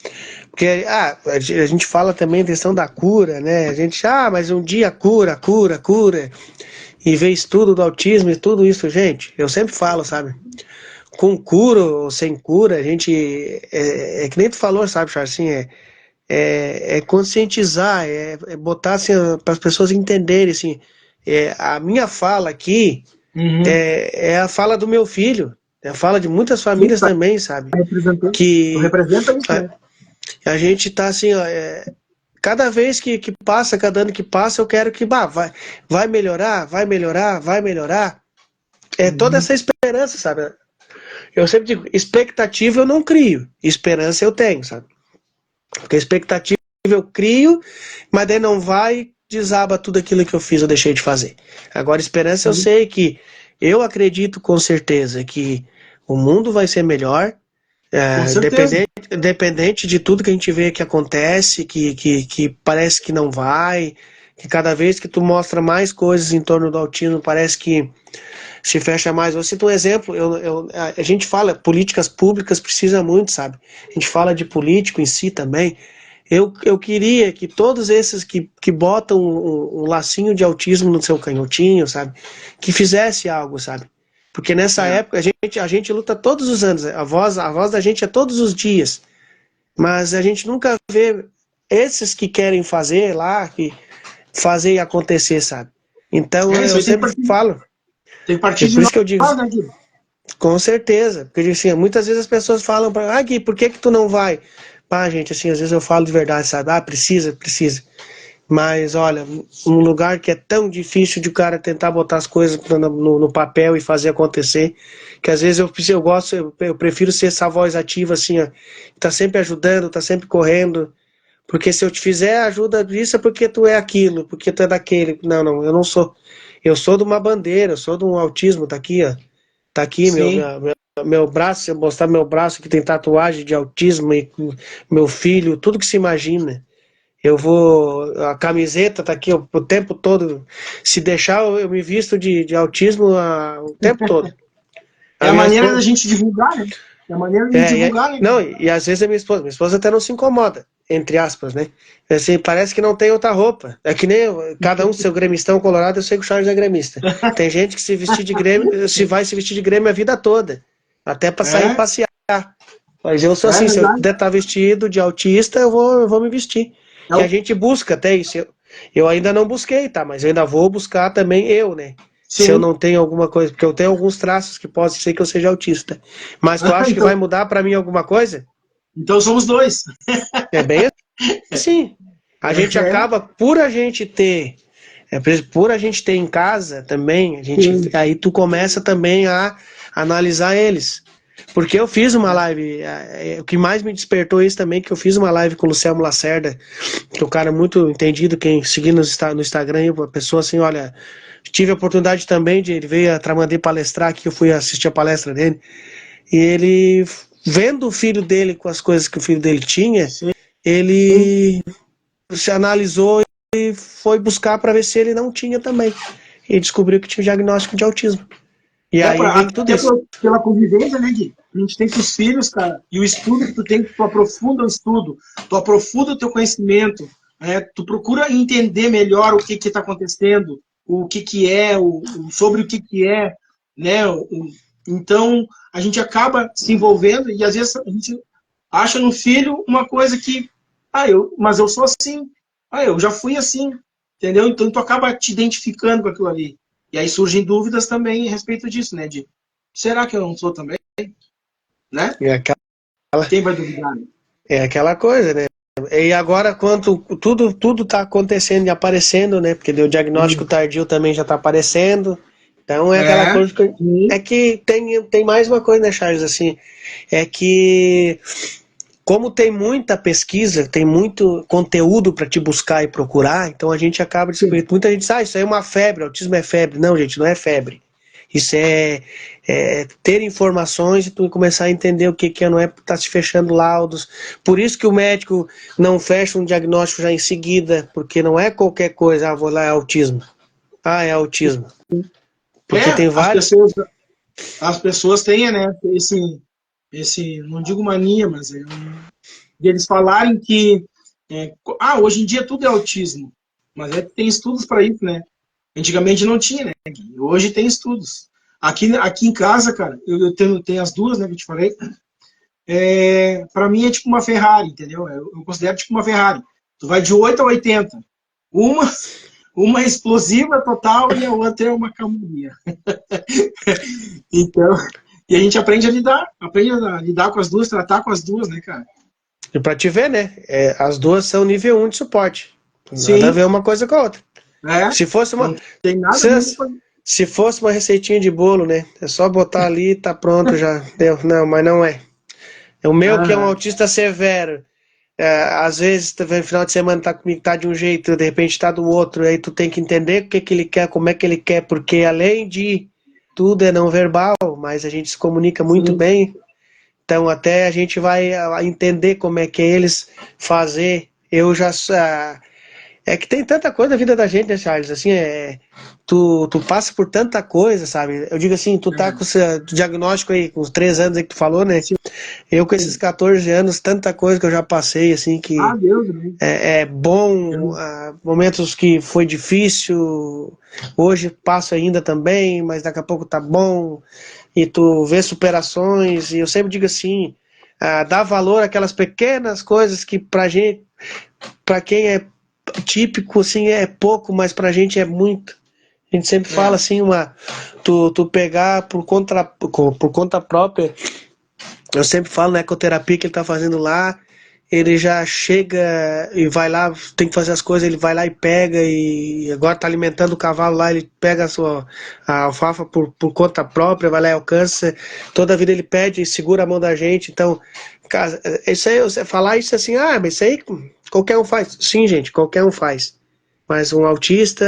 porque a gente fala também a questão da cura, né? A gente, mas um dia cura, cura, cura, e vê estudo do autismo e tudo isso, gente. Eu sempre falo, sabe? Com cura ou sem cura, a gente. É que nem tu falou, sabe, Charles? Assim, é conscientizar, botar assim, para as pessoas entenderem, assim. A minha fala aqui Uhum. é a fala do meu filho, é a fala de muitas Sim, famílias também, sabe? tu Que representa isso, né? a gente tá assim, ó, cada vez que passa, cada ano que passa, eu quero que vai melhorar, vai melhorar, vai melhorar. É toda Uhum. essa esperança, sabe? Eu sempre digo, expectativa eu não crio, esperança eu tenho, sabe? Porque expectativa eu crio, mas daí não vai, desaba tudo aquilo que eu fiz ou deixei de fazer. Agora, esperança eu Sim, sei que eu acredito com certeza que o mundo vai ser melhor, com certeza. independente de tudo que a gente vê que acontece, que parece que não vai, que cada vez que tu mostra mais coisas em torno do autismo, parece que se fecha mais. Eu cito um exemplo, a gente fala, políticas públicas precisa muito, sabe? A gente fala de político em si também. Eu queria que todos esses que botam um lacinho de autismo no seu canhotinho, sabe? Que fizesse algo, sabe? Porque nessa É, época a gente luta todos os anos, a voz da gente é todos os dias, mas a gente nunca vê esses que querem fazer lá, que fazer e acontecer, sabe? Então isso eu aí sempre falo, tem que é partir de por isso que eu digo, nós, né, Gui? com certeza, porque assim, muitas vezes as pessoas falam para Gui, por que tu não vai? Pá, gente, assim, às vezes eu falo de verdade, sabe? Precisa, precisa. Mas olha, um lugar que é tão difícil de o cara tentar botar as coisas no papel e fazer acontecer, que às vezes eu gosto, eu prefiro ser essa voz ativa, assim, ó, tá sempre ajudando, tá sempre correndo, porque se eu te fizer ajuda disso é porque tu é aquilo, porque tu é daquele. Não, não, eu não sou. Eu sou de uma bandeira, eu sou de um autismo, tá aqui, ó. Tá aqui Sim. meu braço, se eu mostrar meu braço que tem tatuagem de autismo e meu filho, tudo que se imagina. Eu vou. A camiseta tá aqui o tempo todo. Se deixar, eu me visto de autismo o tempo todo. É A a minha maneira da esposa. gente divulgar, né? É a maneira de divulgar, né, Não, Gui? e às vezes a minha esposa até não se incomoda, entre aspas, né? Assim, parece que não tem outra roupa. É que nem cada um seu gremistão colorado, eu sei que o Charles é gremista. Tem gente que se vestir de Grêmio, se vai se vestir de Grêmio a vida toda, até para sair É, passear. Mas eu sou é assim, se eu verdade. puder estar vestido de autista, eu vou me vestir. É E a o- gente busca até isso. Eu ainda não busquei, tá? Mas eu ainda vou buscar também eu, né? Se eu Sim. não tenho alguma coisa, porque eu tenho alguns traços que pode ser que eu seja autista. Mas tu acha que vai Então, mudar para mim alguma coisa? então somos dois. É bem assim. A gente É, acaba, por a gente ter em casa também, sim. aí tu começa também a analisar eles. Porque eu fiz uma live, o que mais me despertou isso também, que eu fiz uma live com o Luciano Lacerda, que é um cara muito entendido, quem seguir no Instagram, uma pessoa assim, olha, tive a oportunidade também de, ele veio a Tramandaí palestrar aqui, eu fui assistir a palestra dele, e ele, vendo o filho dele com as coisas que o filho dele tinha, Sim. ele se analisou e foi buscar para ver se ele não tinha também. E descobriu que tinha o diagnóstico de autismo. E aí vem tudo Até isso. pela convivência, né, Gui? A gente tem com os filhos, cara, e o estudo que tu tem, tu aprofunda o estudo, tu aprofunda o teu conhecimento, né, tu procura entender melhor o que está acontecendo, o que é, sobre o que é, né? Então, a gente acaba se envolvendo e às vezes a gente acha no filho uma coisa que, mas eu sou assim, eu já fui assim, entendeu? Então, tu acaba te identificando com aquilo ali. E aí surgem dúvidas também a respeito disso, né? De será que eu não sou também? Né? É aquela, Quem vai duvidar? é aquela coisa, né? E agora, quanto tudo tá acontecendo e aparecendo, né? Porque o diagnóstico tardio também já tá aparecendo. Então é aquela É, coisa que. É sim, que tem mais uma coisa, né, Charles? Assim, é que como tem muita pesquisa, tem muito conteúdo para te buscar e procurar, então a gente acaba sim. descobrindo. Muita gente diz, isso aí é uma febre, autismo é febre. Não, gente, não é febre. Isso é ter informações e tu começar a entender o que é, não é tá se fechando laudos. Por isso que o médico não fecha um diagnóstico já em seguida, porque não é qualquer coisa, vou lá, é autismo. Ah, é autismo. Porque É, tem vários. as pessoas têm, né, não digo mania, mas de eles falarem que hoje em dia tudo é autismo, mas tem estudos para isso, né? Antigamente não tinha, né? Hoje tem estudos. Aqui em casa, cara, eu tenho as duas, né, que eu te falei. Para mim é tipo uma Ferrari, entendeu? Eu considero tipo uma Ferrari. Tu vai de 8 a 80. Uma, uma é explosiva total e a outra é uma calmaria. Então, e a gente aprende a lidar com as duas, tratar com as duas, né, cara? E pra te ver, né? As duas são nível 1 de suporte. Nada a Sim, ver uma coisa com a outra. Se fosse uma. não tem nada Se, a ver com se fosse uma receitinha de bolo, né? É só botar ali e tá pronto já. Deu. Não, mas não é. O meu, que é um Aham. autista severo, às vezes, no final de semana tá comigo, tá de um jeito, de repente tá do outro, aí tu tem que entender o que que ele quer, como é que ele quer, porque além de tudo é não verbal, mas a gente se comunica muito Sim, bem, então até a gente vai entender como é que é eles fazer. Eu já. É que tem tanta coisa na vida da gente, né, Charles? Assim, tu passa por tanta coisa, sabe? Eu digo assim, tu tá com o seu diagnóstico aí, com os 3 anos aí que tu falou, né? sim. Eu com esses 14 anos, tanta coisa que eu já passei, assim, Ah, que Deus, né? é bom, Eu- momentos que foi difícil, hoje passo ainda também, mas daqui a pouco tá bom, e tu vê superações, e eu sempre digo assim, dá valor àquelas pequenas coisas que pra gente, pra quem é típico, assim, é pouco, mas pra gente é muito. A gente sempre fala É, assim, tu pegar por conta própria, eu sempre falo na ecoterapia que ele tá fazendo lá, ele já chega e vai lá, tem que fazer as coisas, ele vai lá e pega, e agora tá alimentando o cavalo lá, ele pega a alfafa por conta própria, vai lá e alcança, toda a vida ele pede e segura a mão da gente, então, cara, isso aí, você falar isso assim, mas isso aí qualquer um faz. Sim, gente, qualquer um faz. Mas um autista,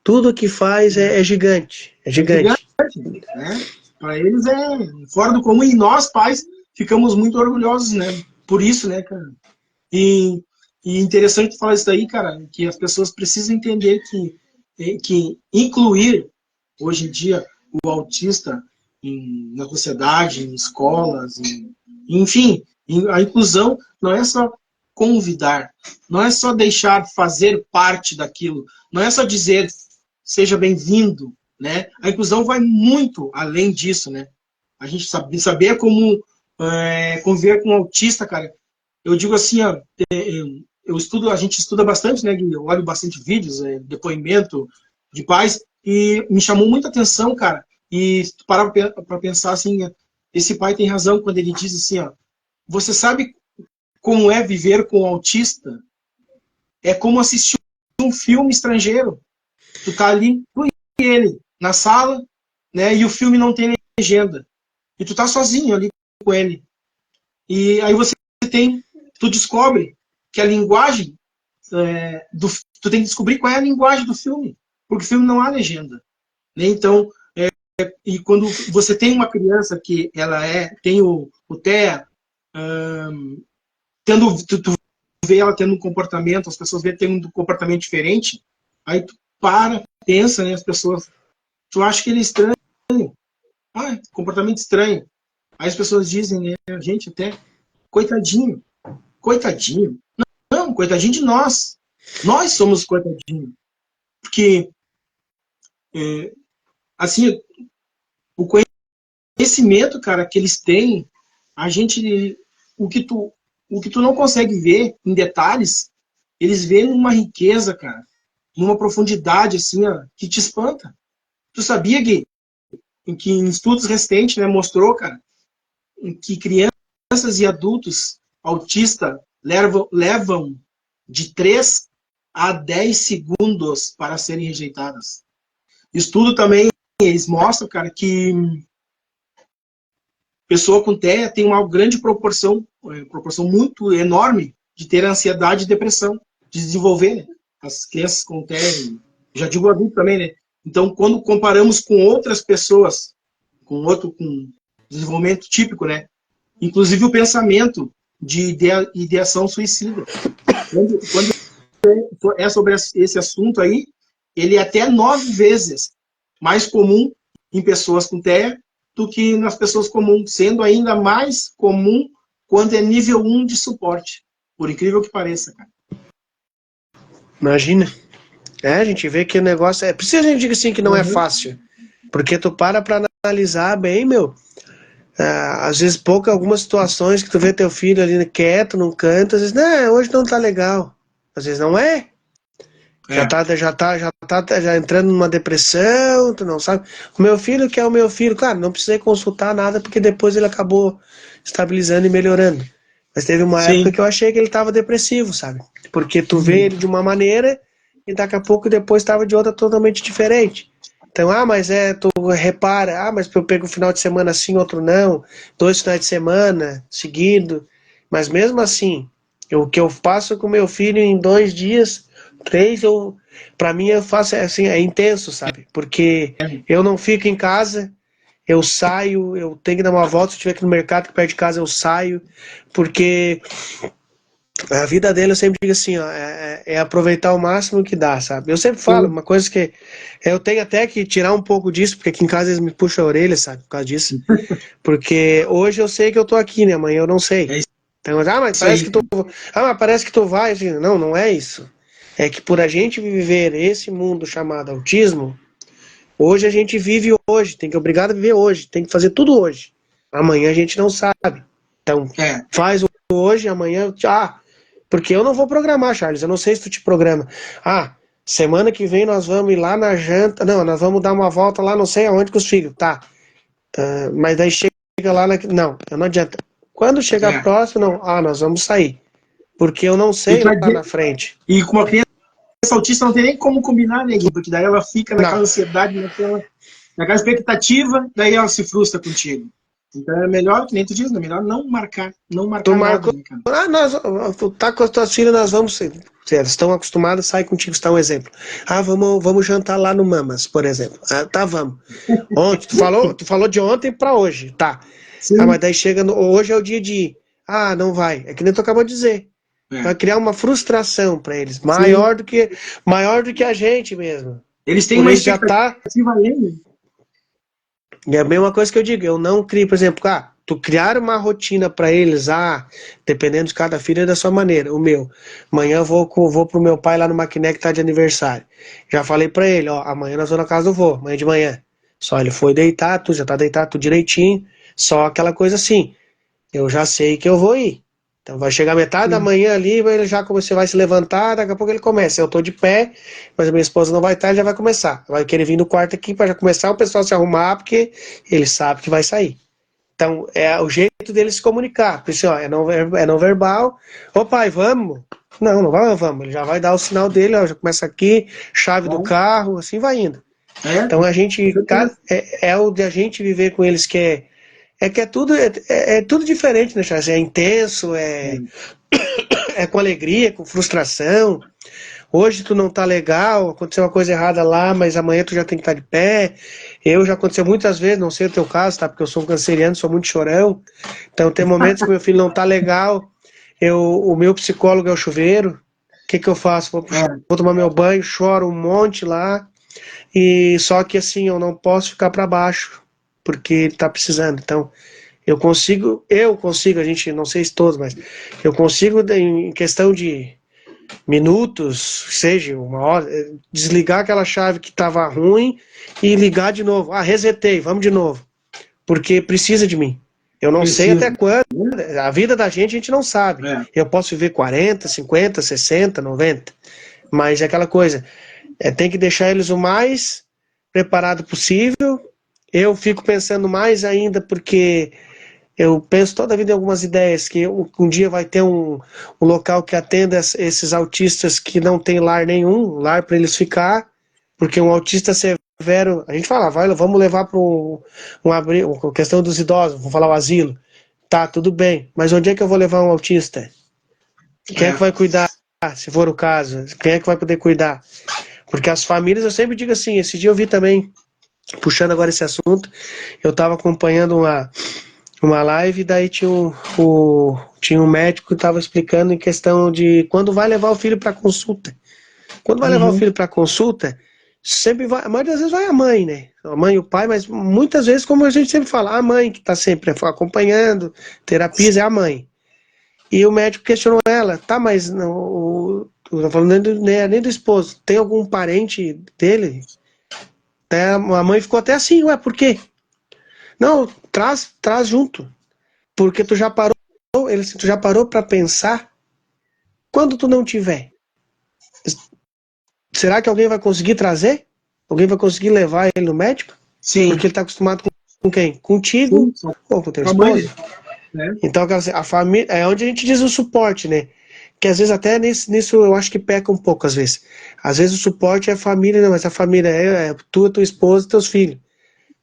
tudo que faz é gigante, é é gigante, gigante. né? Para eles é fora do comum e nós, pais, ficamos muito orgulhosos, né? Por isso, né, cara? E, e interessante falar isso daí, cara, que as pessoas precisam entender que incluir, hoje em dia, o autista na sociedade, em escolas, enfim, a inclusão não é só convidar, não é só deixar fazer parte daquilo, não é só dizer seja bem-vindo, né? A inclusão vai muito além disso, né? A gente saber como conviver com um autista, cara. Eu digo assim, ó, eu estudo, a gente estuda bastante, né? Eu olho bastante vídeos, depoimento de pais, e me chamou muita atenção, cara. E se tu parar para pensar assim, esse pai tem razão quando ele diz assim, ó, você sabe como é viver com um autista? É como assistir um filme estrangeiro. Tu tá ali, tu e ele, na sala, né? E o filme não tem legenda. e tu tá sozinho ali com ele. E aí tu descobre que a linguagem tu tem que descobrir qual é a linguagem do filme, porque o filme não há legenda, né? Então, e quando você tem uma criança que ela tem o TEA, tu vê ela tendo um comportamento, as pessoas vê tendo um comportamento diferente, aí tu pensa, né, as pessoas, tu acha que ele é estranho, comportamento estranho. Aí as pessoas dizem, né, gente, até, coitadinho, coitadinho. Não, coitadinho de nós. Nós somos coitadinho. Porque, assim, o conhecimento, cara, que eles têm, a gente, o que tu não consegue ver em detalhes, eles veem uma riqueza, cara, numa profundidade, assim, ó, que te espanta. Tu sabia que em estudos recentes, né, mostrou, cara, que crianças e adultos autistas levam de 3 a 10 segundos para serem rejeitadas. Estudo também, eles mostram, cara, que pessoa com TEA tem uma grande proporção muito enorme de ter ansiedade e depressão, de desenvolver, né? As crianças com TEA, já digo adulto também, né? Então, quando comparamos com outras pessoas, com desenvolvimento típico, né? Inclusive o pensamento de ideação suicida. Quando é sobre esse assunto aí, ele é até 9 vezes mais comum em pessoas com TEA do que nas pessoas comuns, sendo ainda mais comum quando é nível 1 de suporte. Por incrível que pareça, cara. Imagina. A gente vê que o negócio é... Precisa a gente diga assim que não é fácil. Porque tu para analisar bem, meu. Às vezes algumas situações que tu vê teu filho ali quieto, num canto, às vezes, não, hoje não tá legal. Às vezes não é. Já entrando numa depressão, tu não sabe. O meu filho, que é o meu filho, claro, não precisei consultar nada, porque depois ele acabou estabilizando e melhorando. Mas teve uma época que eu achei que ele estava depressivo, sabe? Porque tu vê ele de uma maneira e daqui a pouco depois estava de outra totalmente diferente. Então, mas tu repara, mas eu pego um final de semana assim, outro não, 2 finais de semana seguido. Mas mesmo assim, o que eu faço com meu filho em 2 dias, 3, pra mim eu faço assim, é intenso, sabe? Porque eu não fico em casa, eu saio, eu tenho que dar uma volta, se eu estiver aqui no mercado que perto de casa eu saio, porque a vida dele eu sempre digo assim, ó, é aproveitar o máximo que dá, sabe? Eu sempre falo, uma coisa que eu tenho até que tirar um pouco disso, porque aqui em casa eles me puxam a orelha, sabe? Por causa disso. Porque hoje eu sei que eu tô aqui, né? Amanhã eu não sei. Então, mas parece que tu. Mas parece que tu vai. Assim, não, não é isso. É que por a gente viver esse mundo chamado autismo, hoje a gente vive hoje, tem que obrigado a viver hoje, tem que fazer tudo hoje. Amanhã a gente não sabe. Então, faz hoje, amanhã. Porque eu não vou programar, Charles. Eu não sei se tu te programa. Semana que vem nós vamos ir lá na janta. Não, nós vamos dar uma volta lá, não sei aonde com os filhos. Tá. Mas daí chega lá. Não adianta. Quando chegar próximo, não. Nós vamos sair. Porque eu não sei lá na frente. E com uma criança autista não tem nem como combinar, né, Gui? Porque daí ela fica naquela ansiedade, naquela expectativa, daí ela se frustra contigo. Então é melhor, que nem tu diz, é melhor não marcar Tu nada, marcou, né, cara? tu tá com as tuas filhas, nós vamos, elas estão acostumadas, sai contigo, está um exemplo. Vamos jantar lá no Mamas, por exemplo. Tá, vamos. Ontem, tu falou de ontem para hoje, tá. Mas daí chega, hoje é o dia de ir. Não vai. É que nem tu acabou de dizer. Vai criar uma frustração para eles, maior do que a gente mesmo. Eles têm uma expectativa além. É a mesma coisa que eu digo, eu não crio, por exemplo, tu criar uma rotina para eles, dependendo de cada filho é da sua maneira. O meu, amanhã eu vou pro meu pai lá no Maquiné que tá de aniversário. Já falei para ele, amanhã nós vamos na casa do vô, amanhã de manhã. Só ele foi deitar, tu já tá deitado tudo direitinho, só aquela coisa assim, eu já sei que eu vou ir. Então vai chegar metade da manhã ali, ele já você vai se levantar, daqui a pouco ele começa. Eu tô de pé, mas a minha esposa não vai estar, ele já vai começar. Vai querer vir no quarto aqui para já começar o pessoal se arrumar, porque ele sabe que vai sair. Então é o jeito dele se comunicar. Por isso, é não verbal. Ô pai, vamos? Não vamos. Ele já vai dar o sinal dele, já começa aqui, chave do carro, assim vai indo. Então a gente, o de a gente viver com eles que É que é tudo diferente, né, Charles? É intenso, é com alegria, com frustração. Hoje tu não tá legal, aconteceu uma coisa errada lá, mas amanhã tu já tem que estar de pé. Eu já aconteceu muitas vezes, não sei o teu caso, tá? Porque eu sou um canceriano, sou muito chorão. Então tem momentos que meu filho não tá legal, o meu psicólogo é o chuveiro. O que que eu faço? Vou tomar meu banho, choro um monte lá. E só que assim, eu não posso ficar para baixo, porque ele tá precisando. Então, eu consigo, a gente, não sei se todos, mas eu consigo, em questão de minutos, seja uma hora, desligar aquela chave que estava ruim e ligar de novo. Ah, resetei, vamos de novo. Porque precisa de mim. Eu não sei até Precisa. quando. A vida da gente não sabe. É. Eu posso viver 40, 50, 60, 90. Mas é aquela coisa. Tem que deixar eles o mais preparado possível. Eu fico pensando mais ainda porque eu penso toda a vida em algumas ideias, que um dia vai ter um local que atenda esses autistas que não tem lar nenhum, lar para eles ficar, porque um autista severo, a gente fala, vamos levar para um abrigo, a questão dos idosos, vamos falar o asilo. Tá, tudo bem, mas onde é que eu vou levar um autista? Quem é que vai cuidar, se for o caso? Quem é que vai poder cuidar? Porque as famílias, eu sempre digo assim, esse dia eu vi também, puxando agora esse assunto, eu estava acompanhando uma live, daí tinha um médico que estava explicando em questão de quando vai levar o filho para consulta. Quando vai levar o filho para consulta, sempre vai, a maioria das vezes vai a mãe, né? A mãe e o pai, mas muitas vezes, como a gente sempre fala, a mãe que está sempre acompanhando, terapias é a mãe. E o médico questionou ela, tá, mas não, tô falando nem do esposo, tem algum parente dele? A mãe ficou até assim, ué, por quê? Não, traz junto. Porque tu já parou para pensar quando tu não tiver? Será que alguém vai conseguir trazer? Alguém vai conseguir levar ele no médico? Sim. Porque ele está acostumado com quem? Contigo Sim. ou com teu A mãe, esposo? né? Então a família é onde a gente diz o suporte, né? Que às vezes até nisso eu acho que peca um pouco às vezes. Às vezes o suporte é a família, não, mas a família é tu, tua esposa e teus filhos.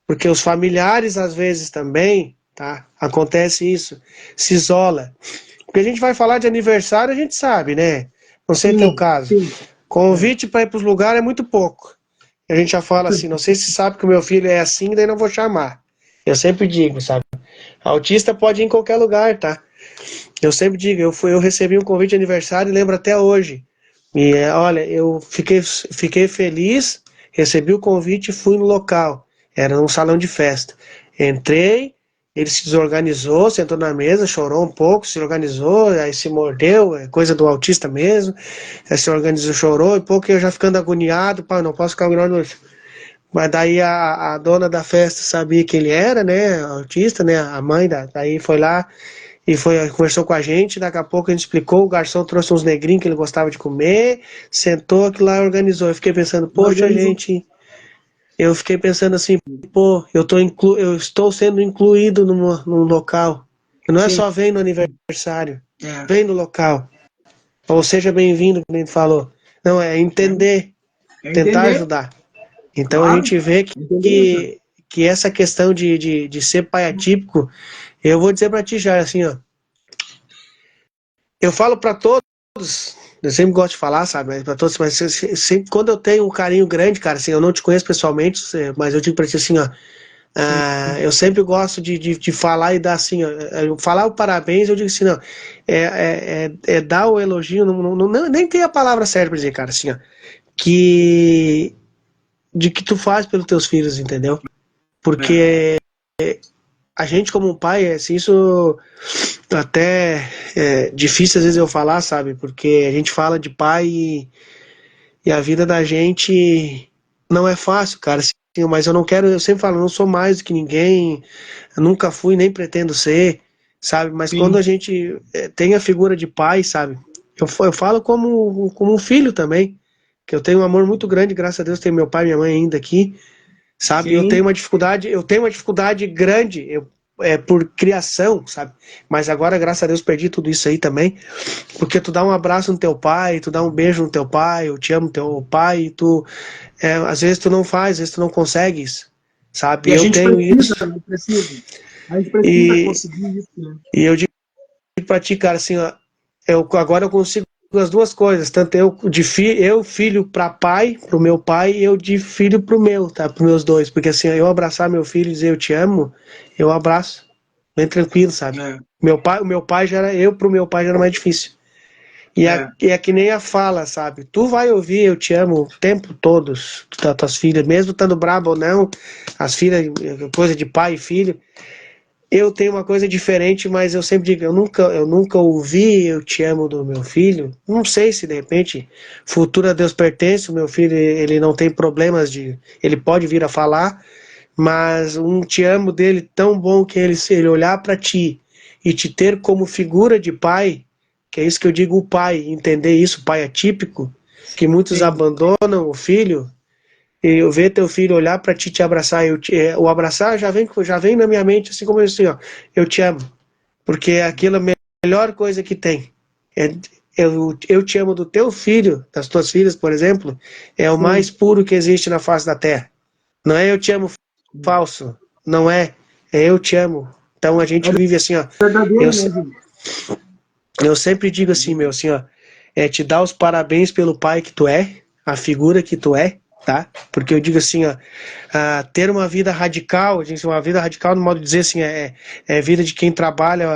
Porque os familiares às vezes também, tá? Acontece isso, se isola. Porque a gente vai falar de aniversário, a gente sabe, né? Não sei o teu Sim. caso. Sim. Convite para ir para os lugares é muito pouco. A gente já fala assim, não sei se sabe que o meu filho é assim, daí não vou chamar. Eu sempre digo, sabe? Autista pode ir em qualquer lugar, tá? Eu sempre digo, eu recebi um convite de aniversário e lembro até hoje. E olha, eu fiquei feliz, recebi o convite e fui no local. Era num salão de festa. Entrei, ele se desorganizou, sentou na mesa, chorou um pouco, se organizou, aí se mordeu, é coisa do autista mesmo. Aí se organizou, chorou, e pouco eu já ficando agoniado, pá, não posso ficar agoniado. Mas daí a dona da festa sabia que ele era, né, autista, né, a mãe, daí foi lá e conversou com a gente, daqui a pouco a gente explicou, o garçom trouxe uns negrinhos que ele gostava de comer, sentou aqui lá e organizou. Eu fiquei pensando, poxa, gente, eu fiquei pensando assim, pô, eu estou sendo incluído num local. Não é Sim. só vem no aniversário, É. vem no local. Ou seja bem-vindo, como ele falou. Não, é entender, É tentar entender, ajudar. Então a claro. gente vê Entender. que essa questão de ser pai atípico, eu vou dizer pra ti já, assim, ó. Eu falo pra todos, eu sempre gosto de falar, sabe, mas pra todos, mas sempre, quando eu tenho um carinho grande, cara, assim, eu não te conheço pessoalmente, mas eu digo pra ti assim, ó, eu sempre gosto de falar e dar assim, ó, falar o parabéns, eu digo assim, não, é dar o elogio, nem tem a palavra certa pra dizer, cara, assim, ó, de que tu faz pelos teus filhos, entendeu? Porque a gente como pai, assim, isso até é difícil às vezes eu falar, sabe? Porque a gente fala de pai e a vida da gente não é fácil, cara. Assim, mas eu não quero, eu sempre falo, eu não sou mais do que ninguém, eu nunca fui, nem pretendo ser, sabe? Mas quando Sim. a gente tem a figura de pai, sabe? Eu falo como um filho também, que eu tenho um amor muito grande, graças a Deus, tenho meu pai e minha mãe ainda aqui, sabe? Sim. Eu tenho uma dificuldade grande, por criação, sabe? Mas agora, graças a Deus, perdi tudo isso aí também, porque tu dá um abraço no teu pai, tu dá um beijo no teu pai, eu te amo teu pai, e às vezes tu não faz, às vezes tu não consegues, sabe? E a Eu gente tenho precisa, isso. precisa. A gente precisa E, conseguir isso, né? e eu digo pra ti, cara, assim, ó, agora eu consigo as duas coisas, tanto eu filho para pai, pro meu pai, e eu de filho pro meu, tá? Pros meus dois, porque assim, eu abraçar meu filho e dizer eu te amo, eu abraço, bem tranquilo, sabe? É, O meu pai já era, eu pro meu pai já era mais difícil. é, E é que nem a fala, sabe? Tu vai ouvir eu te amo o tempo todo, das tuas filhas, mesmo estando brabo ou não, as filhas, coisa de pai e filho. Eu tenho uma coisa diferente, mas eu sempre digo, eu nunca ouvi eu te amo do meu filho. Não sei se de repente, futuro a Deus pertence, o meu filho, ele não tem problemas de, ele pode vir a falar, mas um te amo dele tão bom que ele, se ele olhar para ti e te ter como figura de pai, que é isso que eu digo, o pai, entender isso, pai atípico, que muitos sim, abandonam o filho, e eu ver teu filho olhar para ti, te abraçar, o abraçar já vem na minha mente assim como assim, ó, eu te amo, porque é aquilo a melhor coisa que tem. É, eu te amo do teu filho, das tuas filhas, por exemplo, é o mais sim. puro que existe na face da terra. Não é eu te amo falso, não é, é eu te amo. Então a É gente vive assim, ó. Eu, verdadeiro, né, Júlio? eu sempre digo assim, meu, assim, ó, é te dar os parabéns pelo pai que tu é, a figura que tu é, tá? Porque eu digo assim, ó, ter uma vida radical, gente, uma vida radical no modo de dizer assim, é vida de quem trabalha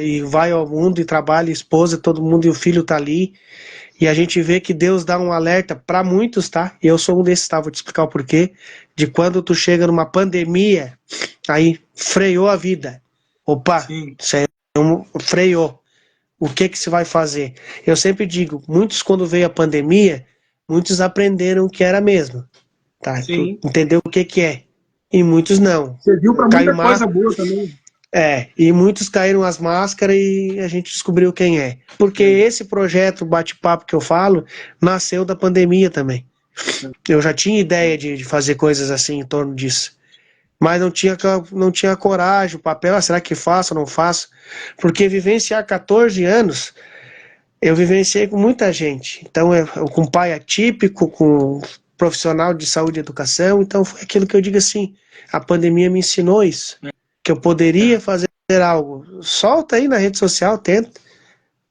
e vai ao mundo e trabalha, esposa, todo mundo e o filho tá ali. E a gente vê que Deus dá um alerta para muitos, tá? E eu sou um desses, tá? Vou te explicar o porquê. De quando tu chega numa pandemia, aí freou a vida. Opa, Sim, isso aí freou. O que que se vai fazer? Eu sempre digo, muitos quando veio a pandemia, muitos aprenderam o que era mesmo, tá? Tu sim. entendeu o que que é? E muitos não. Serviu para Caiu muita má, coisa boa também. e muitos caíram as máscaras e a gente descobriu quem é. Porque É, esse projeto bate-papo que eu falo nasceu da pandemia também. Eu já tinha ideia de fazer coisas assim em torno disso. Mas não tinha coragem, o papel, será que faço ou não faço? Porque vivenciar 14 anos eu vivenciei com muita gente. Então, com pai atípico, com profissional de saúde e educação. Então, foi aquilo que eu digo assim: a pandemia me ensinou isso. Que eu poderia é, fazer algo. Solta aí na rede social, tenta.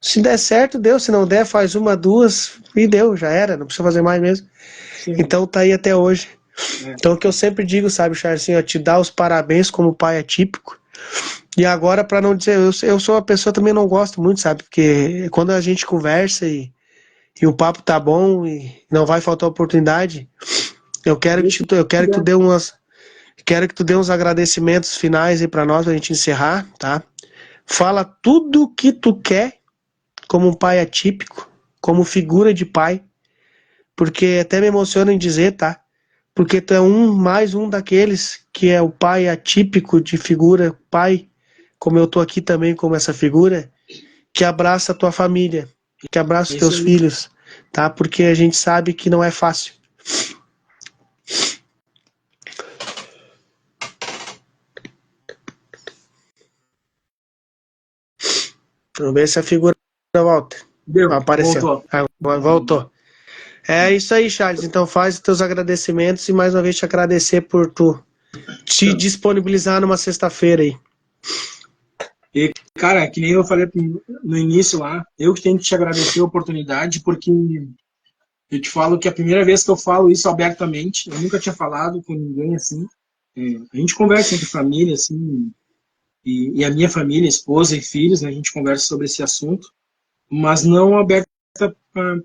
Se der certo, deu. Se não der, faz uma, duas e deu, já era. Não precisa fazer mais mesmo. sim. Então, tá aí até hoje. É. Então, o que eu sempre digo, sabe, Charles, assim, ó, te dar os parabéns como pai atípico. E agora, para não dizer, eu sou uma pessoa também não gosto muito, sabe? Porque quando a gente conversa e o papo tá bom e não vai faltar oportunidade, Deixa eu quero que tu eu dê quero que tu dê uns agradecimentos finais aí para nós, pra gente encerrar, tá? Fala tudo o que tu quer como um pai atípico, como figura de pai, porque até me emociona em dizer, tá? Porque tu é mais um daqueles que é o pai atípico de figura, pai, como eu tô aqui também como essa figura, que abraça a tua família, que abraça É os isso teus aí. filhos, tá? Porque a gente sabe que não é fácil. Vamos ver se a figura volta. Deu, Apareceu. voltou. Agora voltou. É isso aí, Charles. Então faz os teus agradecimentos e mais uma vez te agradecer por tu te disponibilizar numa sexta-feira aí. E, cara, que nem eu falei no início lá, eu que tenho que te agradecer a oportunidade, porque eu te falo que é a primeira vez que eu falo isso abertamente, eu nunca tinha falado com ninguém assim. É, a gente conversa entre família, assim, e a minha família, esposa e filhos, né, a gente conversa sobre esse assunto, mas não aberta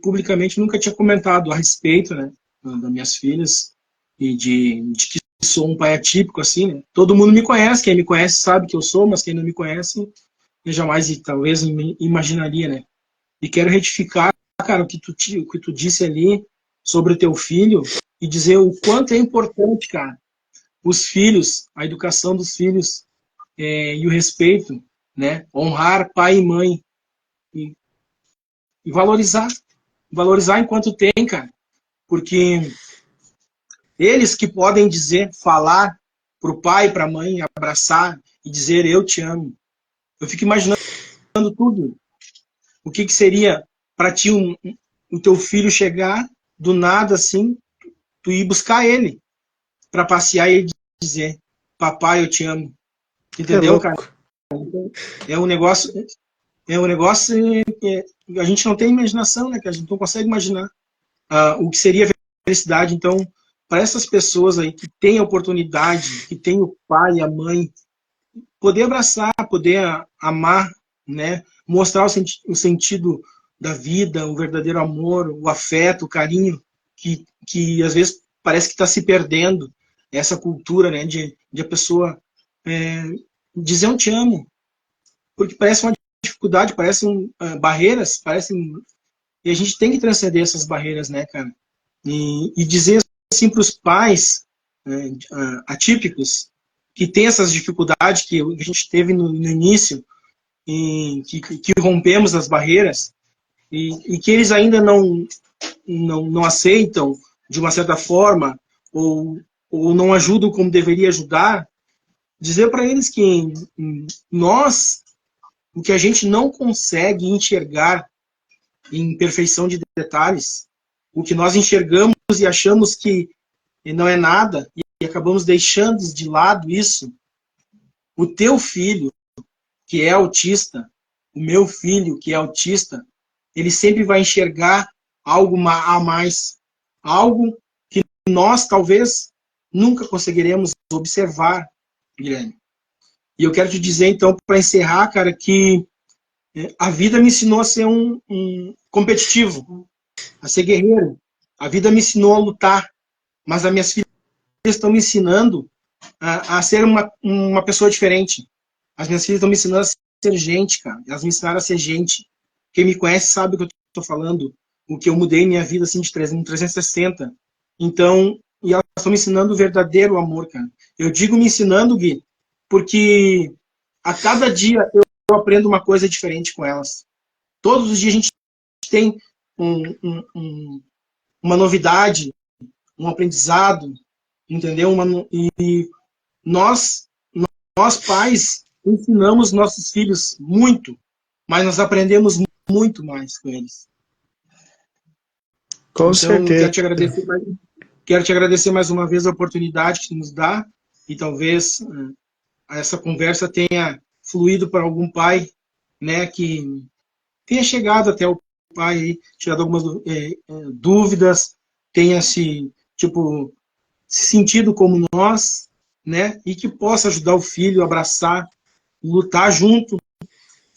publicamente, nunca tinha comentado a respeito, né, das minhas filhas e de que sou um pai atípico, assim, né. Todo mundo me conhece, quem me conhece sabe que eu sou, mas quem não me conhece, eu jamais talvez imaginaria, né. E quero retificar, cara, o que tu disse ali sobre o teu filho e dizer o quanto é importante, cara, os filhos, a educação dos filhos e o respeito, né? Honrar pai e mãe e, e valorizar enquanto tem, cara, porque eles que podem dizer, falar pro pai, pra mãe, abraçar e dizer eu te amo. Eu fico imaginando tudo. O que seria para ti o teu filho chegar do nada assim, tu ir buscar ele para passear e dizer papai eu te amo. É Entendeu, cara? louco. É um negócio, que a gente não tem imaginação, né? Que a gente não consegue imaginar o que seria felicidade. Então, para essas pessoas aí que têm a oportunidade, que têm o pai e a mãe, poder abraçar, poder amar, né? Mostrar o sentido da vida, o verdadeiro amor, o afeto, o carinho, que às vezes parece que está se perdendo, essa cultura, né? De a pessoa é, dizer eu te amo, porque parece uma dificuldade, parecem barreiras, parecem. E a gente tem que transcender essas barreiras, né, cara? E dizer assim para os pais atípicos que têm essas dificuldades que a gente teve no início, e que rompemos as barreiras, e que eles ainda não aceitam de uma certa forma, ou não ajudam como deveria ajudar, dizer para eles que nós, o que a gente não consegue enxergar em perfeição de detalhes, o que nós enxergamos e achamos que não é nada, e acabamos deixando de lado isso, o teu filho, que é autista, o meu filho, que é autista, ele sempre vai enxergar algo a mais, algo que nós talvez nunca conseguiremos observar, Guilherme. E eu quero te dizer, então, para encerrar, cara, que a vida me ensinou a ser um competitivo, a ser guerreiro. A vida me ensinou a lutar, mas as minhas filhas estão me ensinando a ser uma pessoa diferente. As minhas filhas estão me ensinando a ser gente, cara. Elas me ensinaram a ser gente. Quem me conhece sabe o que eu estou falando. O que eu mudei minha vida assim de 360. Então, e elas estão me ensinando o verdadeiro amor, cara. Eu digo me ensinando, Gui, porque a cada dia eu aprendo uma coisa diferente com elas. Todos os dias a gente tem uma novidade, um aprendizado, entendeu? E nós, nós pais ensinamos nossos filhos muito, mas nós aprendemos muito mais com eles. Com Então, certeza. quero te agradecer mais uma vez a oportunidade que nos dá, e talvez essa conversa tenha fluído para algum pai, né, que tenha chegado até o pai, tirado algumas dúvidas, tenha se sentido como nós, né, e que possa ajudar o filho a abraçar, lutar junto.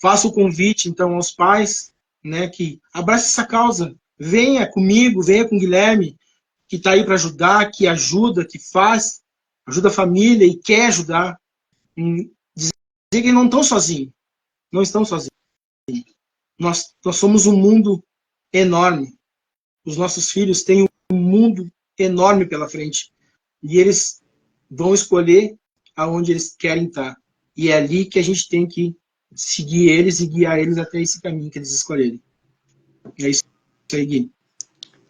Faço o convite, então, aos pais, né, que abrace essa causa. Venha comigo, venha com o Guilherme, que está aí para ajudar, que ajuda, que faz, ajuda a família e quer ajudar. Dizer que não estão sozinhos. Não estão sozinhos. Nós somos um mundo enorme. Os nossos filhos têm um mundo enorme pela frente. E eles vão escolher aonde eles querem estar. E é ali que a gente tem que seguir eles e guiar eles até esse caminho que eles escolherem. É isso aí, Gui.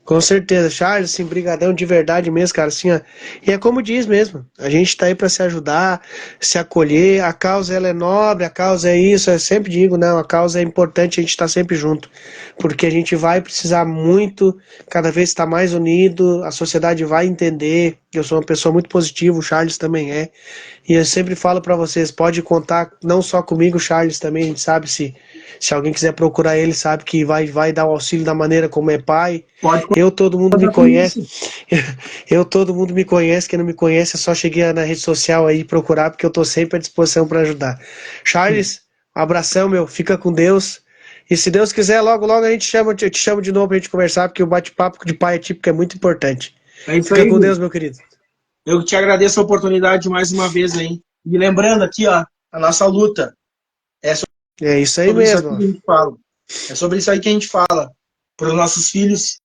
Com certeza, Charles, assim, brigadão de verdade mesmo, cara, assim, ó, e é como diz mesmo, a gente tá aí para se ajudar, se acolher, a causa ela é nobre, a causa é isso, eu sempre digo, não, a causa é importante, a gente tá sempre junto, porque a gente vai precisar muito, cada vez estar mais unido, a sociedade vai entender, eu sou uma pessoa muito positiva, o Charles também é, e eu sempre falo para vocês, pode contar não só comigo, o Charles também, a gente sabe se alguém quiser procurar ele, sabe que vai dar o auxílio da maneira como é pai. Pode Todo mundo me contar com conhece. isso. Todo mundo me conhece. Quem não me conhece, é só cheguei na rede social aí e procurar, porque eu tô sempre à disposição para ajudar. Charles, um abração, meu. Fica com Deus. E se Deus quiser, logo, logo a gente te chama de novo pra gente conversar, porque o bate-papo de pai atípico é muito importante. É isso Fica aí, com Deus, Gui. meu querido. Eu te agradeço a oportunidade mais uma vez aí. E lembrando aqui, ó, a nossa luta é É isso aí sobre isso aqui mesmo. que a gente fala. É sobre isso aí que a gente fala para os nossos filhos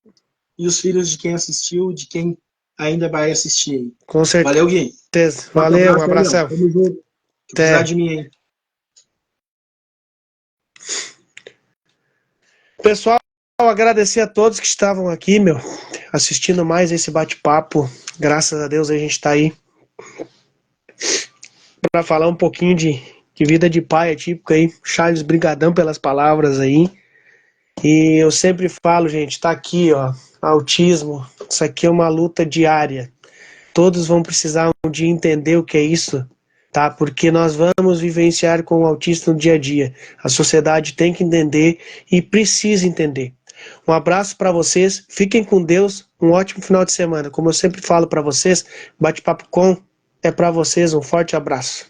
e os filhos de quem assistiu, de quem ainda vai assistir. Com Valeu, Gui. certeza. Forte Valeu, um abraço aí, ó. abração. Tamo junto. Se precisar Até. de mim aí. Pessoal, agradecer a todos que estavam aqui, meu, assistindo mais esse bate-papo. Graças a Deus a gente está aí para falar um pouquinho de vida de pai atípico aí. Charles, brigadão pelas palavras aí. E eu sempre falo, gente, tá aqui, ó, autismo. Isso aqui é uma luta diária. Todos vão precisar um dia entender o que é isso, tá? Porque nós vamos vivenciar com o autista no dia a dia. A sociedade tem que entender e precisa entender. Um abraço para vocês, fiquem com Deus, um ótimo final de semana. Como eu sempre falo para vocês, Bate-Papo Com é para vocês, um forte abraço.